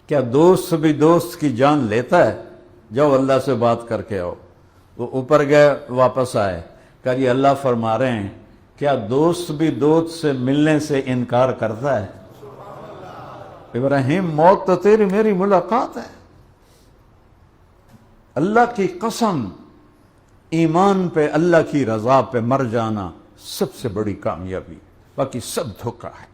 کیا دوست بھی دوست کی جان لیتا ہے؟ جاؤ اللہ سے بات کر کے آؤ۔ وہ اوپر گئے، واپس آئے، کہا یہ اللہ فرما رہے ہیں کیا دوست بھی دوست سے ملنے سے انکار کرتا ہے؟ ابراہیم موت تو تیری میری ملاقات ہے۔ اللہ کی قسم، ایمان پہ، اللہ کی رضا پہ مر جانا سب سے بڑی کامیابی، باقی سب دھوکہ ہے۔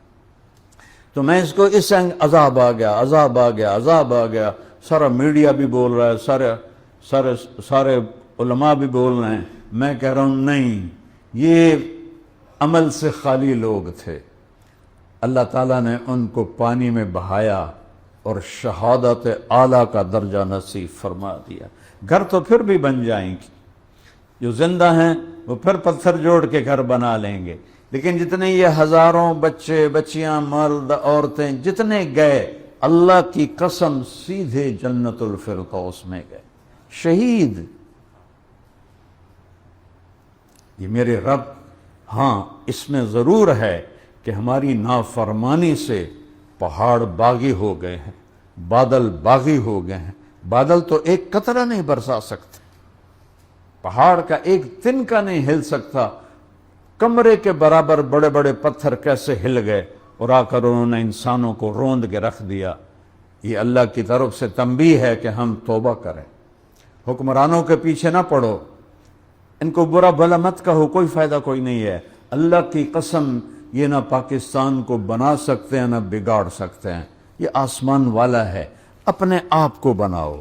تو میں اس کو اس عذاب آ گیا، عذاب آ گیا، عذاب آ گیا، سارا میڈیا بھی بول رہا ہے، سارے علماء بھی بول رہے ہیں، میں کہہ رہا ہوں نہیں، یہ عمل سے خالی لوگ تھے۔ اللہ تعالیٰ نے ان کو پانی میں بہایا اور شہادت اعلیٰ کا درجہ نصیب فرما دیا۔ گھر تو پھر بھی بن جائیں گی، جو زندہ ہیں وہ پھر پتھر جوڑ کے گھر بنا لیں گے، لیکن جتنے یہ ہزاروں بچے بچیاں مرد عورتیں جتنے گئے، اللہ کی قسم سیدھے جنت الفردوس میں گئے، شہید۔ یہ میرے رب، ہاں اس میں ضرور ہے کہ ہماری نافرمانی سے پہاڑ باغی ہو گئے ہیں، بادل باغی ہو گئے ہیں۔ بادل تو ایک قطرہ نہیں برسا سکتے، پہاڑ کا ایک تنکا نہیں ہل سکتا۔ کمرے کے برابر بڑے بڑے پتھر کیسے ہل گئے اور آ کر انہوں نے انسانوں کو روند کے رکھ دیا۔ یہ اللہ کی طرف سے تنبیہ ہے کہ ہم توبہ کریں۔ حکمرانوں کے پیچھے نہ پڑو، ان کو برا بھلا مت کہو، کوئی فائدہ کوئی نہیں ہے۔ اللہ کی قسم، یہ نہ پاکستان کو بنا سکتے ہیں نہ بگاڑ سکتے ہیں، یہ آسمان والا ہے، اپنے آپ کو بناؤ۔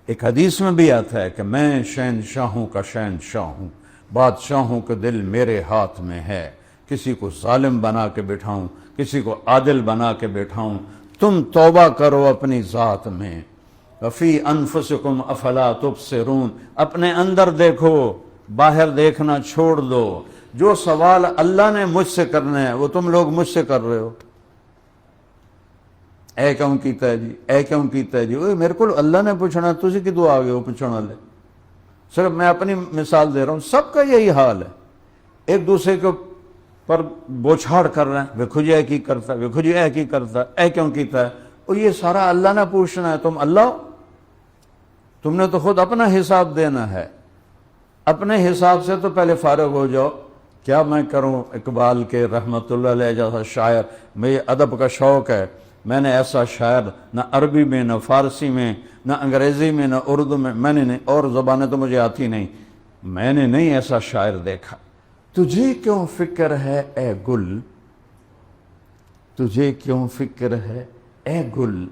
ایک حدیث میں بھی آتا ہے کہ میں شہنشاہوں کا شہنشاہ ہوں، بادشاہوں کے دل میرے ہاتھ میں ہے، کسی کو ظالم بنا کے بٹھاؤں، کسی کو عادل بنا کے بٹھاؤں۔ تم توبہ کرو اپنی ذات میں، وفی انفسکم افلا تبصرون، اپنے اندر دیکھو، باہر دیکھنا چھوڑ دو۔ جو سوال اللہ نے مجھ سے کرنا ہے وہ تم لوگ مجھ سے کر رہے ہو۔ اے کیوں کیتا ہے جی، اے کیوں کیتا ہے جی، اوہ میرے کو اللہ نے پوچھنا، تسی کی دعا آگے ہو پوچھنا لے۔ صرف میں اپنی مثال دے رہا ہوں، سب کا یہی حال ہے، ایک دوسرے کے پر بوچھاڑ کر رہے ہیں، ویکھو جی اے کی کرتا ہے، ویکھو جی اے کی کرتا ہے، اے کیوں کیتا ہے۔ اور یہ سارا اللہ نے پوچھنا ہے، تم اللہ ہو؟ تم نے تو خود اپنا حساب دینا ہے۔ اپنے حساب سے تو پہلے فارغ ہو جاؤ۔ کیا میں کروں، اقبال کے رحمت اللہ علیہ جیسا شاعر، مجھے ادب کا شوق ہے، میں نے ایسا شاعر نہ عربی میں نہ فارسی میں نہ انگریزی میں نہ اردو میں نے نہیں، اور زبانیں تو مجھے آتی نہیں، میں نے نہیں ایسا شاعر دیکھا۔ تجھے کیوں فکر ہے اے گل، تجھے کیوں فکر ہے اے گل،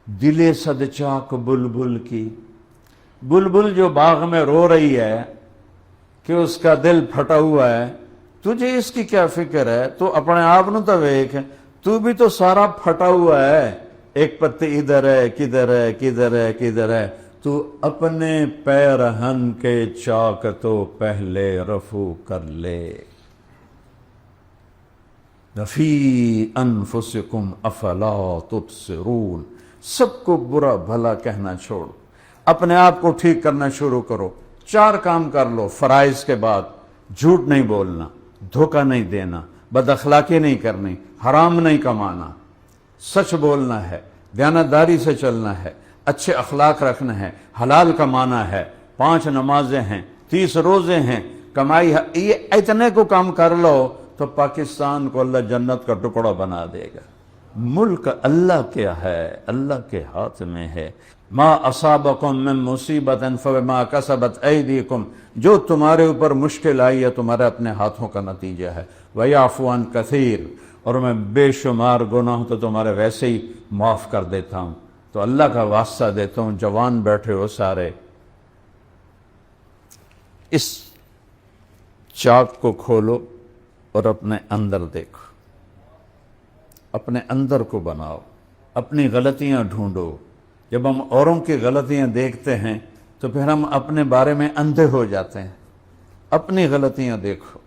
دل صد چاک بلبل کی۔ بلبل جو باغ میں رو رہی ہے کہ اس کا دل پھٹا ہوا ہے، تجھے اس کی کیا فکر ہے؟ تو اپنے آپ نو تو ویکھ، تو بھی تو سارا پھٹا ہوا ہے، ایک پتی ادھر ہے، کدھر ہے، کدھر ہے، کدھر ہے۔ تو اپنے پیرہن کے چاک تو پہلے رفو کر لے۔ فی انفسکم افلا تبصرون، سب کو برا بھلا کہنا چھوڑ، اپنے آپ کو ٹھیک کرنا شروع کرو۔ 4 کام کر لو فرائض کے بعد: جھوٹ نہیں بولنا، دھوکہ نہیں دینا، بد اخلاقی نہیں کرنی، حرام نہیں کمانا، سچ بولنا ہے، دیانتداری سے چلنا ہے، اچھے اخلاق رکھنا ہے، حلال کمانا ہے، 5 نمازیں ہیں، 30 روزے ہیں، کمائی ہے، یہ اتنے کو کام کر لو تو پاکستان کو اللہ جنت کا ٹکڑا بنا دے گا۔ ملک اللہ کیا ہے، اللہ کے ہاتھ میں ہے۔ ما اصابکم من مصیبت فبما کسبت ایدیکم، جو تمہارے اوپر مشکل آئی ہے تمہارے اپنے ہاتھوں کا نتیجہ ہے۔ ویعفو عن کثیر، اور میں بے شمار گناہ تو تمہارے ویسے ہی معاف کر دیتا ہوں۔ تو اللہ کا واسطہ دیتا ہوں، جوان بیٹھے ہو سارے، اس چاک کو کھولو اور اپنے اندر دیکھو، اپنے اندر کو بناؤ، اپنی غلطیاں ڈھونڈو۔ جب ہم اوروں کی غلطیاں دیکھتے ہیں تو پھر ہم اپنے بارے میں اندھے ہو جاتے ہیں۔ اپنی غلطیاں دیکھو،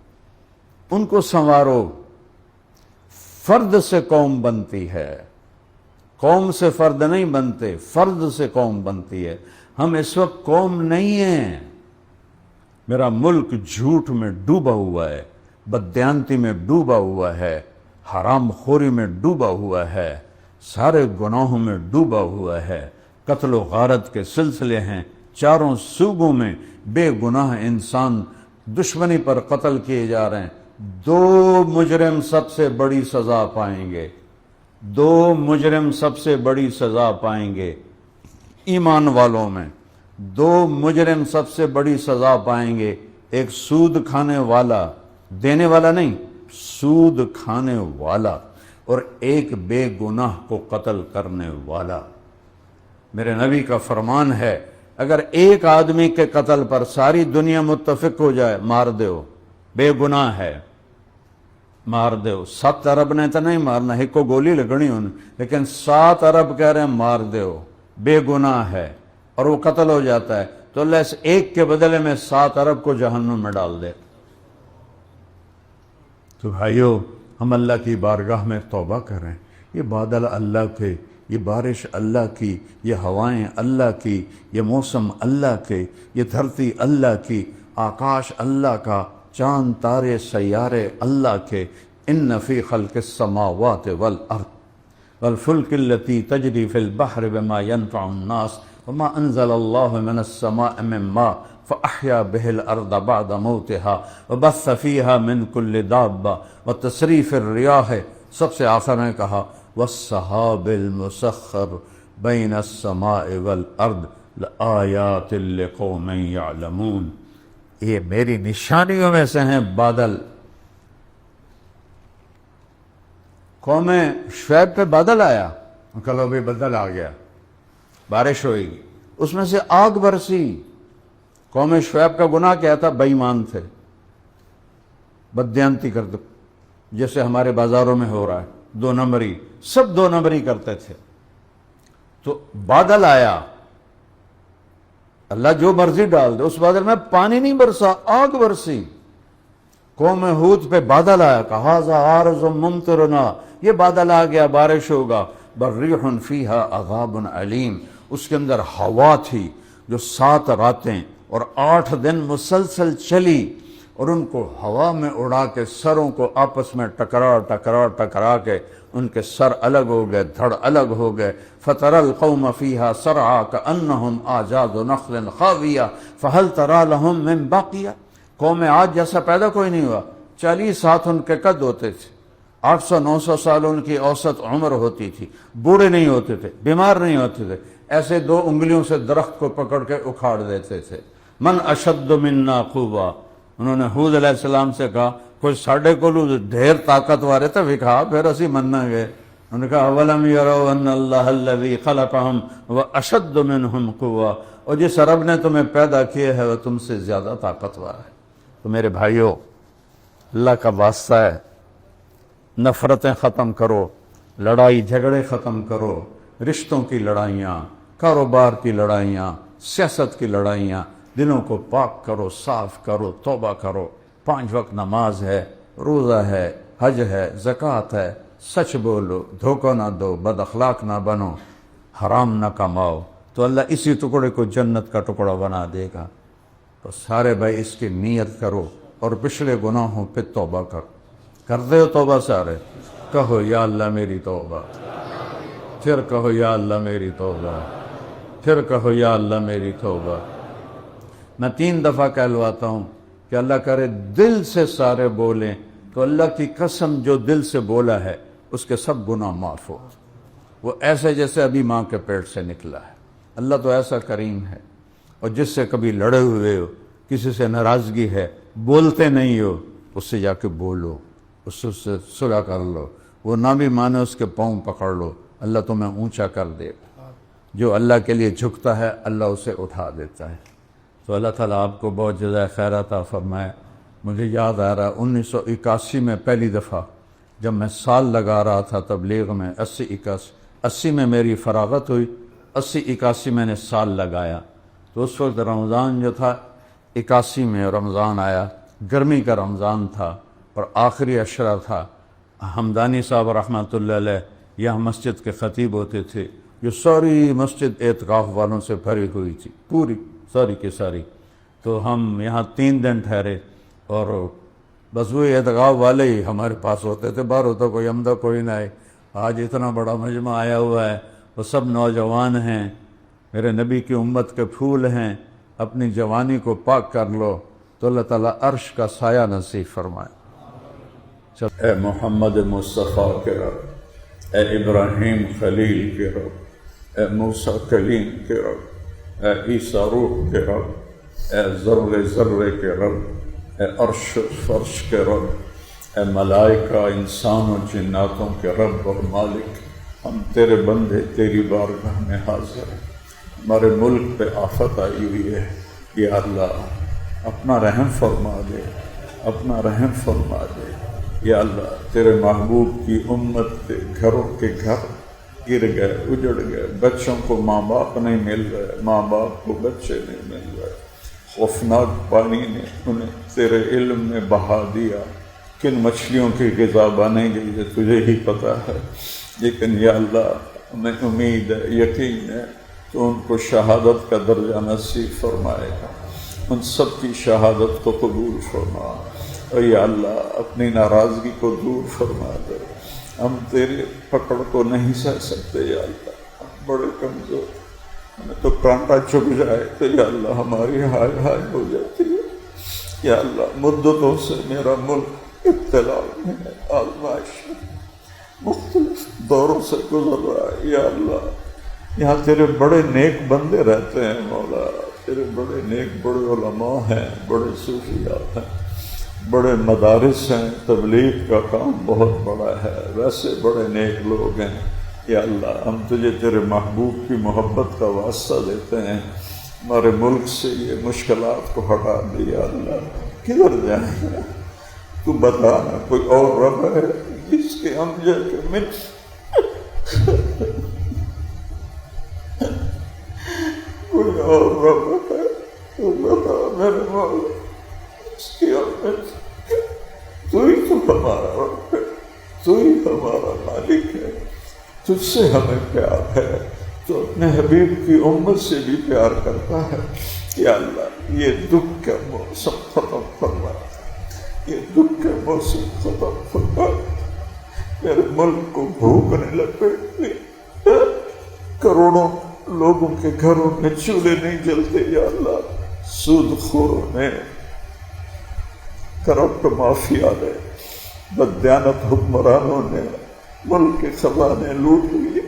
ان کو سنوارو۔ فرد سے قوم بنتی ہے، قوم سے فرد نہیں بنتے، فرد سے قوم بنتی ہے۔ ہم اس وقت قوم نہیں ہیں۔ میرا ملک جھوٹ میں ڈوبا ہوا ہے، بددیانتی میں ڈوبا ہوا ہے، حرام خوری میں ڈوبا ہوا ہے، سارے گناہوں میں ڈوبا ہوا ہے، قتل و غارت کے سلسلے ہیں، چاروں صوبوں میں بے گناہ انسان دشمنی پر قتل کیے جا رہے ہیں۔ 2 مجرم سب سے بڑی سزا پائیں گے، 2 مجرم سب سے بڑی سزا پائیں گے ایمان والوں میں۔ 2 مجرم سب سے بڑی سزا پائیں گے، ایک سود کھانے والا، دینے والا نہیں، سود کھانے والا، اور ایک بے گناہ کو قتل کرنے والا۔ میرے نبی کا فرمان ہے، اگر ایک آدمی کے قتل پر ساری دنیا متفق ہو جائے، مار دیو، بے گناہ ہے، مار دیو۔ 7 ارب نے تو نہیں مارنا، ایک کو گولی لگنی انہیں، لیکن 7 ارب کہہ رہے ہیں مار دیو، بے گناہ ہے، اور وہ قتل ہو جاتا ہے تو اللہ اس ایک کے بدلے میں 7 ارب کو جہنم میں ڈال دے۔ تو بھائیو، ہم اللہ کی بارگاہ میں توبہ کریں۔ یہ بادل اللہ کے، یہ بارش اللہ کی، یہ ہوائیں اللہ کی، یہ موسم اللہ کے، یہ دھرتی اللہ کی، آکاش اللہ کا، چاند تارے سیارے اللہ کے۔ ان فی خلق السماوات والارض والفلک التي تجری فی البحر بما ينفع الناس وما انزل اللہ من السماء من ماء فأحیا به الارض بعد موتها وبث فیہا من کل دابہ وتصریف الریاح، سب سے آخر میں کہا والسحاب المسخر بین السماء والارض لآیات لقوم یعلمون۔ یہ میری نشانیوں میں سے ہیں بادل۔ قوم شعیب پہ بادل آیا، کہو بھی بدل آ گیا، بارش ہوئے گی، اس میں سے آگ برسی۔ قوم شعیب کا گناہ کیا تھا؟ بے ایمان تھے، بددیانتی کرتے، جیسے ہمارے بازاروں میں ہو رہا ہے، 2 نمبری، سب 2 نمبری کرتے تھے۔ تو بادل آیا، اللہ جو مرضی ڈال دے، اس بادل میں پانی نہیں برسا، آگ برسی۔ قوم ہود پہ بادل آیا، کہا ذا عارض ممطرنا، یہ بادل آ گیا، بارش ہوگا، بریح فیہا عذاب علیم، اس کے اندر ہوا تھی جو 7 راتیں اور 8 دن مسلسل چلی، اور ان کو ہوا میں اڑا کے سروں کو آپس میں ٹکرا کے ان کے سر الگ ہو گئے، دھڑ الگ ہو گئے۔ فَتَرَى الْقَوْمَ فِيهَا سَرْعَىٰ كَأَنَّهُمْ أَعْجَازُ نَخْلٍ خَاوِيَةٍ فَهَلْ تَرَىٰ لَهُم مِّن بَاقِيَةٍ۔ قوم عاد جیسا پیدا کوئی نہیں ہوا، 40 ہاتھ ان کے قد ہوتے تھے، 800-900 سال ان کی اوسط عمر ہوتی تھی، بوڑھے نہیں ہوتے تھے، بیمار نہیں ہوتے تھے، ایسے 2 انگلیوں سے درخت کو پکڑ کے اکھاڑ دیتے تھے۔ من اشد منا قوہ، انہوں نے حود علیہ السلام سے کہا کوئی ساڑھے کو ڈھیر طاقت وارے تو وکھا، پھر اسی مننا گئے۔ انہوں نے کہا اولم یروا ان اللہ الذی خلقہم واشد منہم قوہ، اور جس رب نے تمہیں پیدا کیا ہے وہ تم سے زیادہ طاقتور ہے۔ تو میرے بھائیو، اللہ کا واسطہ ہے، نفرتیں ختم کرو، لڑائی جھگڑے ختم کرو، رشتوں کی لڑائیاں، کاروبار کی لڑائیاں، سیاست کی لڑائیاں، دلوں کو پاک کرو، صاف کرو، توبہ کرو۔ 5 وقت نماز ہے، روزہ ہے، حج ہے، زکوٰۃ ہے، سچ بولو، دھوکہ نہ دو، بد اخلاق نہ بنو، حرام نہ کماؤ، تو اللہ اسی ٹکڑے کو جنت کا ٹکڑا بنا دے گا۔ تو سارے بھائی اس کی نیت کرو اور پچھلے گناہوں پہ توبہ کرو۔ کرتے ہو توبہ سارے؟ کہو یا اللہ میری توبہ، پھر کہو یا اللہ میری توبہ، پھر کہو یا اللہ میری توبہ۔ میں 3 دفعہ کہلواتا ہوں کہ اللہ کرے دل سے سارے بولیں تو اللہ کی قسم جو دل سے بولا ہے اس کے سب گناہ معاف ہو، وہ ایسے جیسے ابھی ماں کے پیٹ سے نکلا ہے۔ اللہ تو ایسا کریم ہے۔ اور جس سے کبھی لڑے ہوئے ہو، کسی سے ناراضگی ہے، بولتے نہیں ہو، اس سے جا کے بولو، اس سے صلح کر لو، وہ نہ بھی مانے اس کے پاؤں پکڑ لو، اللہ تمہیں اونچا کر دے گا۔ جو اللہ کے لیے جھکتا ہے اللہ اسے اٹھا دیتا ہے۔ تو اللہ تعالیٰ آپ کو بہت جزائے خیر عطا فرمائے۔ مجھے یاد آ رہا 1981 میں پہلی دفعہ جب میں سال لگا رہا تھا تبلیغ میں، 80 میں میری فراغت ہوئی، 81 میں نے سال لگایا۔ تو اس وقت رمضان جو تھا 81 میں رمضان آیا، گرمی کا رمضان تھا اور آخری عشرہ تھا۔ حمدانی صاحب رحمۃ اللہ علیہ یہاں مسجد کے خطیب ہوتے تھے، جو ساری مسجد اعتکاف والوں سے بھری ہوئی تھی، پوری ساری کی ساری۔ تو ہم یہاں 3 دن ٹھہرے اور بس وہ اعتکاف والے ہی ہمارے پاس ہوتے تھے، باہر ہوتا کوئی عمدہ کوئی نہ آئے۔ آج اتنا بڑا مجمع آیا ہوا ہے، وہ سب نوجوان ہیں، میرے نبی کی امت کے پھول ہیں، اپنی جوانی کو پاک کر لو تو اللہ تعالیٰ عرش کا سایہ نصیب فرمائے۔ اے محمد مصطفیٰ کے رب، اے ابراہیم خلیل کے رب، اے موسیٰ کلیم کے رب، اے عیسیٰ روح کے رب، اے ذرے ذرے کے رب، اے عرش فرش کے رب، اے ملائکہ انسان و جناتوں کے رب اور مالک، ہم تیرے بندے تیری بارگاہ میں حاضر ہیں۔ ہمارے ملک پہ آفت آئی ہوئی ہے، یا اللہ اپنا رحم فرما دے، اپنا رحم فرما دے۔ یا اللہ تیرے محبوب کی امت کے گھروں کے گھر گر گئے، اجڑ گئے، بچوں کو ماں باپ نہیں مل رہے، ماں باپ کو بچے نہیں مل رہے، خوفناک پانی نے انہیں تیرے علم میں بہا دیا۔ کن مچھلیوں کی غذا بنے گی یہ تجھے ہی پتہ ہے، لیکن یا اللہ ہمیں امید ہے، یقین ہے تو ان کو شہادت کا درجہ نصیب فرمائے گا، ان سب کی شہادت کو قبول فرما۔ اور یا اللہ اپنی ناراضگی کو دور فرما دے، ہم تیرے پکڑ کو نہیں سہ سکتے یا اللہ، ہم بڑے کمزور، ہمیں تو کانٹا چبھ جائے تو یا اللہ ہماری ہائے ہائے ہو جاتی ہے۔ یا اللہ مدتوں سے میرا ملک ابتلا میں ہے، آزمائش میں مختلف دوروں سے گزر رہا ہے۔ یا اللہ یہاں تیرے بڑے نیک بندے رہتے ہیں مولا، تیرے بڑے نیک بڑے علماء ہیں، بڑے صوفیات ہیں، بڑے مدارس ہیں، تبلیغ کا کام بہت بڑا ہے، ویسے بڑے نیک لوگ ہیں۔ یا اللہ ہم تجھے تیرے محبوب کی محبت کا واسطہ دیتے ہیں، ہمارے ملک سے یہ مشکلات کو ہٹا دے۔ یا اللہ کدھر جائیں، تو بتانا کوئی اور رب ہے جس کے ہم جیسے مل کوئی اور رب ہے تو بتا میرے مولا، اس کی تو ہی تو ہمارا رب ہے، تو ہی ہمارا مالک ہے، تجھ سے ہمیں پیار ہے، تو اپنے حبیب کی امت سے بھی پیار کرتا ہے۔ یا اللہ یہ دکھ کا موسم ختم فرما، یہ دکھ کا موسم ختم فرما، میرے ملک کو بھوک نے لپیٹ لی، کروڑوں لوگوں کے گھروں میں چولہے نہیں جلتے۔ یا اللہ سود خوروں نے، کرپٹ مافیا نے، بددیانت حکمرانوں نے ملک کے خزانے لوٹ لیے،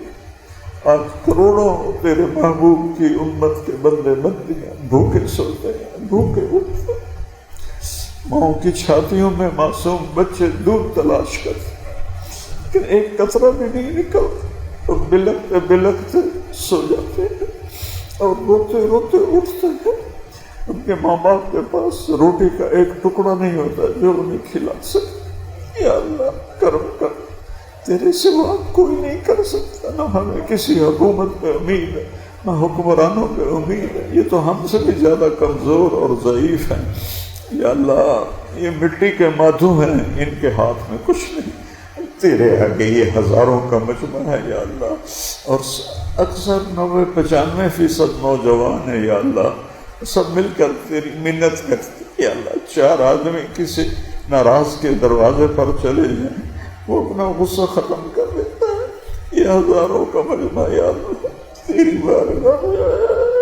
آج کروڑوں تیرے محبوب کی امت کے بندے بندیاں بھوکے سوتے ہیں، بھوکے اٹھتے ہیں، ماؤں کی چھاتیوں میں معصوم بچے دودھ تلاش کرتے لیکن ایک قطرہ بھی نہیں نکلتا، اور بلکتے بلکتے سو جاتے ہیں اور روتے روتے اٹھتے ہیں۔ ان کے ماں باپ کے پاس روٹی کا ایک ٹکڑا نہیں ہوتا جو انہیں کھلا سکے۔ یا اللہ کرم کر، تیرے سوا کوئی نہیں کر سکتا، نہ ہمیں کسی حکومت پہ امید ہے، نہ حکمرانوں پہ امید ہے، یہ تو ہم سے بھی زیادہ کمزور اور ضعیف ہیں۔ یا اللہ یہ مٹی کے مادھو ہیں، ان کے ہاتھ میں کچھ نہیں، تیرے آگے یہ ہزاروں کا مجمع ہے یا اللہ، اور اکثر 90-95% نوجوان ہیں۔ یا اللہ سب مل کر تیری منت کرتے، یا اللہ 4 آدمی کسی ناراض کے دروازے پر چلے جائیں وہ اپنا غصہ ختم کر دیتا ہے۔ یہ ہزاروں کا مجمع یا اللہ تیری بارگاہ میں آیا ہے،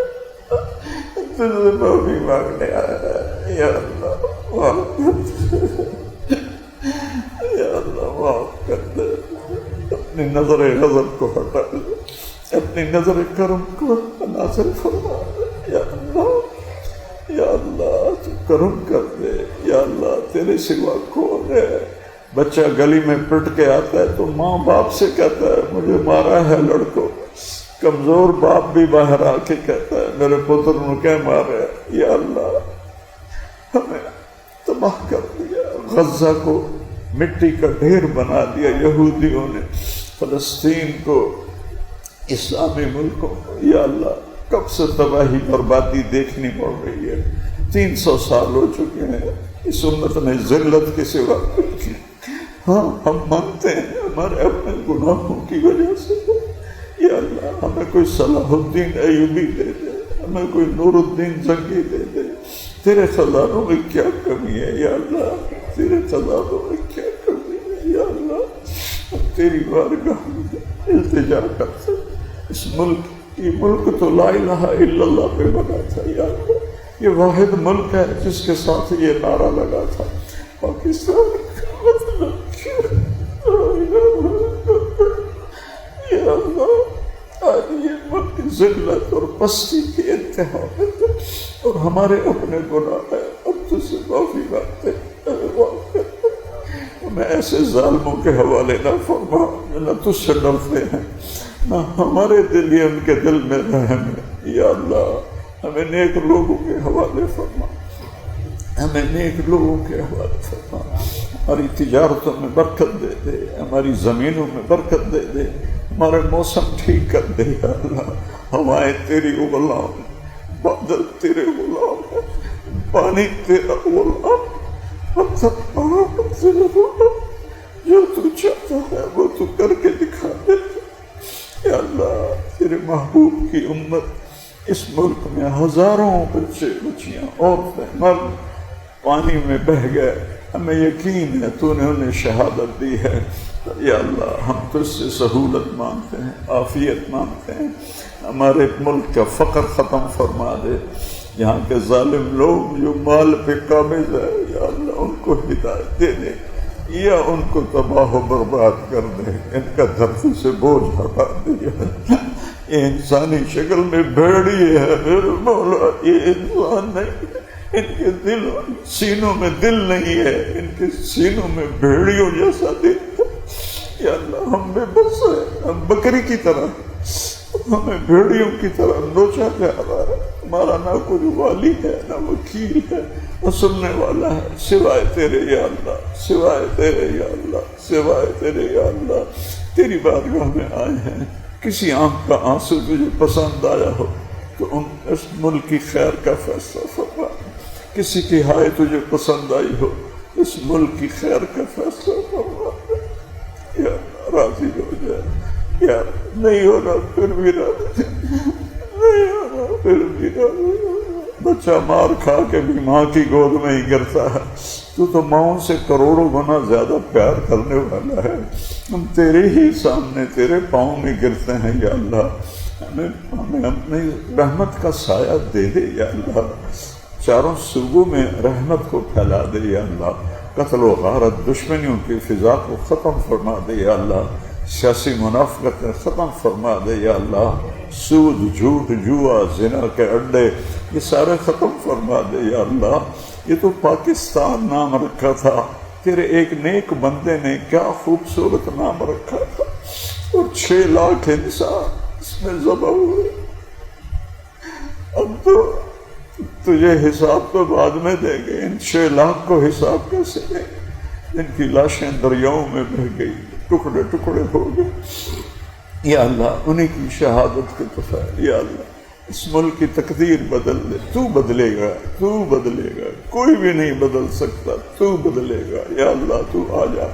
تجھ سے معافی مانگنے آیا ہے یا اللہ معاف کر دے، یا اللہ معاف کر دے، اپنی نظر غضب کو ہٹا دے، اپنی نظر کرم کو نازل فرما دے یا اللہ، یا اللہ تو کرم کر دے یا اللہ، تیرے سوا کون ہے؟ بچہ گلی میں پٹ کے آتا ہے تو ماں باپ سے کہتا ہے مجھے مارا ہے لڑکوں، کمزور باپ بھی باہر آ کے کہتا ہے میرے پتر نے کیا مارا ہے، یا اللہ ہمیں تباہ کر دیا، غزہ کو مٹی کا ڈھیر بنا دیا یہودیوں نے، فلسطین کو، اسلامی ملکوں کو، یا اللہ کب سے تباہی بربادی دیکھنی پڑ رہی ہے، 300 سال ہو چکے ہیں، اس امت نے ذلت کے سوا کچھ کی۔ ہاں ہم مانتے ہیں ہمارے اپنے گناہوں کی وجہ سے، یا اللہ ہمیں کوئی صلاح الدین ایوبی دے دے، ہمیں کوئی نور الدین زنگی دے دے، تیرے خزانوں میں کیا کمی ہے یا اللہ، تیرے خزانوں میں کیا کمی ہے یا اللہ، تیری بارگاہ میں التجا کرتے، اس ملک، یہ ملک تو لا الہ الا اللہ پہ بنا تھا یا اللہ، یہ واحد ملک ہے جس کے ساتھ یہ نعرہ لگا تھا پاکستان کا مطلب کیا، یا اللہ آج یہ ملک ذلت اور پستی کی انتہا ہے اور ہمارے اپنے گناہ ہے، اب تجھ سے معافی مانگتے ہیں، ہمیں ایسے ظالموں کے حوالے نہ فرما جو نہ تجھ سے ڈرتے ہیں نہ ہمارے دل یا ان کے دل میں رحم ہے، یا اللہ ہمیں نیک لوگوں کے حوالے فرما، ہمیں نیک لوگوں کے حوالے فرما، ہماری تجارتوں میں برکت دے دے، ہماری زمینوں میں برکت دے دے، ہمارے موسم ٹھیک کر دے یا اللہ، ہوائیں تیری غلام، بادل تیرے غلام ہے، پانی تیرا غلام، جو تو چاہتا ہے وہ تو کر کے دکھا دے یا اللہ، تیرے محبوب کی امت اس ملک میں ہزاروں بچے بچیاں عورتیں مرد پانی میں بہہ گئے، ہمیں یقین ہے تو نے انہیں شہادت دی ہے، یا اللہ ہم تجھ سے سہولت مانگتے ہیں، عافیت مانگتے ہیں، ہمارے ملک کا فقر ختم فرما دے، یہاں کے ظالم لوگ جو مال پہ قابض ہے یا اللہ ان کو ہدایت دے دے یا ان کو تباہ و برباد کر دے، ان کا دھرتی سے بوجھ ہٹا دے، یہ انسانی شکل میں بھیڑی ہے میرے مولا، یہ انسان نہیں، ان کے دل سینوں میں دل نہیں ہے، ان کے سینوں میں بھیڑیوں جیسا دل ہے، یا اللہ ہم بے بس ہیں، ہم بکری کی طرح، ہمیں بھیڑیوں کی طرح نوچا جا رہا ہے، ہمارا نہ کوئی والی ہے نہ وکیل ہے نہ سننے والا ہے سوائے تیرے یا اللہ، سوائے تیرے یا اللہ، سوائے تیرے یا اللہ، تیری بارگاہ میں آئے ہیں، کسی آنکھ کا آنسو تجھے پسند آیا ہو تو اس ملک کی خیر کا فیصلہ فرما، کسی کی ہائے تجھے پسند آئی ہو اس ملک کی خیر کا فیصلہ فرما، یا راضی ہو جائے، یا نہیں ہونا پھر بھی راضی، نہیں ہونا پھر بھی راضی، بچہ مار کھا کے بھی ماں کی گود میں ہی گرتا ہے، تو ماؤں سے کروڑوں گنا زیادہ پیار کرنے والا ہے، ہم تیرے ہی سامنے تیرے پاؤں میں گرتے ہیں یا اللہ، ہمیں اپنی رحمت کا سایہ دے دے یا اللہ، چاروں صوبوں میں رحمت کو پھیلا دے یا اللہ، قتل و غارت دشمنیوں کی فضا کو ختم فرما دے یا اللہ، سیاسی منافقتیں ختم فرما دے یا اللہ، سود جھوٹ جوا زنا کے اڈے یہ سارے ختم فرما دے یا اللہ، یہ تو پاکستان نام رکھا تھا، تیرے ایک نیک بندے نے کیا خوبصورت نام رکھا تھا، اور 6 لاکھ انسان اس میں ذبح ہوئے، اب تو تجھے حساب تو بعد میں دے گے، ان 6 لاکھ کو حساب کیسے دیں گے، ان کی لاشیں دریاؤں میں بہہ گئی، ٹکڑے ٹکڑے ہو گئے، یا اللہ انہیں کی شہادت کے دفعہ، یا اللہ اس ملک کی تقدیر بدل دے، تو بدلے گا، تو بدلے گا، کوئی بھی نہیں بدل سکتا، تو بدلے گا، یا اللہ تو آ جا،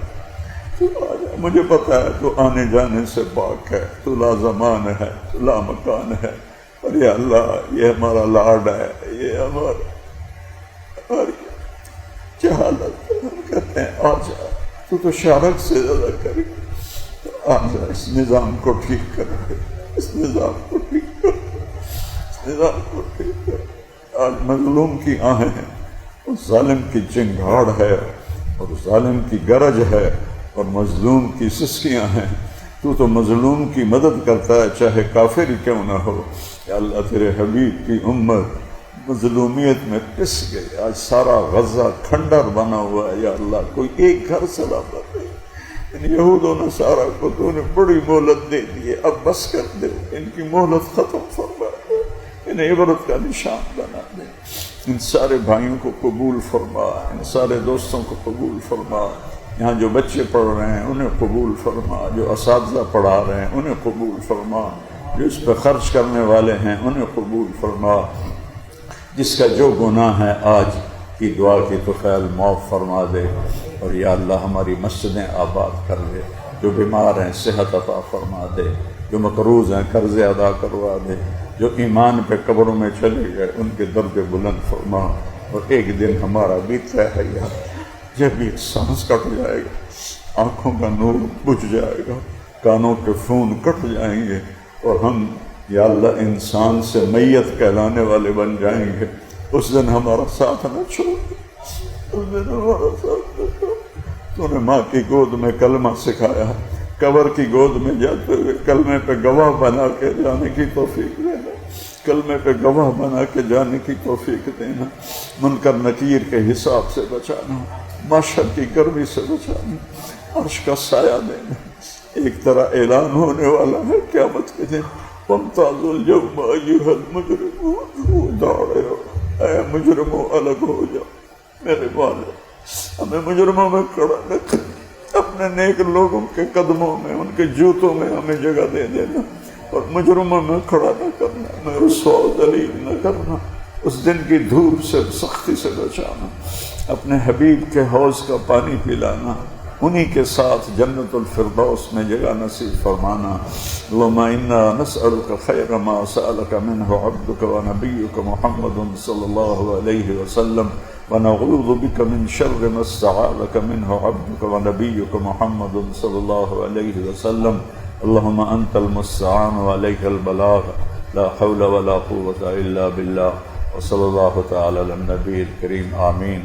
تو آ جا، مجھے پتا ہے تو آنے جانے سے پاک ہے، تو لا زمان ہے، تو لا مکان ہے، اور یا اللہ یہ ہمارا لاڈ ہے، یہ ہماری جہالت ہے، ہم کہتے ہیں آ جا، تو شارک سے زیادہ کرے، تو آ آج اس نظام کو ٹھیک کر دے، اس نظام کو ٹھیک کر دے، اس نظام کو ٹھیک کر دے۔ آج مظلوم کی آہیں ہیں اور ظالم کی چنگھاڑ ہے اور ظالم کی گرج ہے اور مظلوم کی سسکیاں ہیں۔ تو مظلوم کی مدد کرتا ہے چاہے کافر ہی کیوں نہ ہو۔ یا اللہ تیرے حبیب کی امت مظلومیت میں پس گئی، آج سارا غزہ کھنڈر بنا ہوا ہے۔ یا اللہ کوئی ایک گھر سلامت نہیں۔ ان یہود و نصارہ کو تو نے بڑی مہلت دے دی، اب بس کر دے، ان کی مہلت ختم فرما دے، انہیں عبرت کا نشان بنا دے۔ ان سارے بھائیوں کو قبول فرما، ان سارے دوستوں کو قبول فرما، یہاں جو بچے پڑھ رہے ہیں انہیں قبول فرما، جو اساتذہ پڑھا رہے ہیں انہیں قبول فرما، جو اس پہ خرچ کرنے والے ہیں انہیں قبول فرما۔ جس کا جو گناہ ہے آج کی دعا کی تو خیال معاف فرما دے، اور یا اللہ ہماری مسجدیں آباد کر دے، جو بیمار ہیں صحت عطا فرما دے، جو مقروض ہیں قرض ادا کروا دے، جو ایمان پہ قبروں میں چلے گئے ان کے درجے بلند فرما۔ اور ایک دن ہمارا بھی طے ہے یار، جب بھی سانس کٹ جائے گا، آنکھوں کا نور بجھ جائے گا، کانوں کے فون کٹ جائیں گے، اور ہم یا اللہ انسان سے میت کہلانے والے بن جائیں گے، اس دن ہمارا ساتھ نہ چھوڑ، اس دن ہمارا ساتھ نہ چھوڑ۔ تو نے ماں کی گود میں کلمہ سکھایا، قبر کی گود میں جاتے ہوئے کلمے پہ گواہ بنا کے جانے کی توفیق دینا، کلمے پہ گواہ بنا کے جانے کی توفیق دینا، منکر نکیر کے حساب سے بچانا، معاشر کی گرمی سے بچانا، عرش کا سایہ دینا۔ ایک طرح اعلان ہونے والا ہے قیامت کے دن، وَامْتَازُوا الْيَوْمَ أَيُّهَا الْمُجْرِمُونَ، دوڑے ہو اے مجرموں، الگ ہو جاؤ۔ میرے والد ہمیں مجرموں میں کھڑا نہ کر، اپنے نیک لوگوں کے قدموں میں، ان کے جوتوں میں ہمیں جگہ دے دینا، اور مجرموں میں کھڑا نہ کرنا، میں رسوا و ذلیل نہ کرنا، اس دن کی دھوپ سے سختی سے بچانا، اپنے حبیب کے حوض کا پانی پلانا، انہی کے ساتھ جنت الفردوس میں جگہ نصیب فرمانا۔ اللہم انا نسألک خیر ما سألک منہ عبدک و نبیک محمد صلی اللہ علیہ وسلم، ونعوذ بک من شر ما استعاذک منہ عبدک و نبیک محمد صلی اللہ علیہ وسلم۔ اللہم انت المستعان وعلیک البلاغ، لا حول ولا قوة الا باللہ، وصلی اللہ تعالی علی النبی الکریم، آمین۔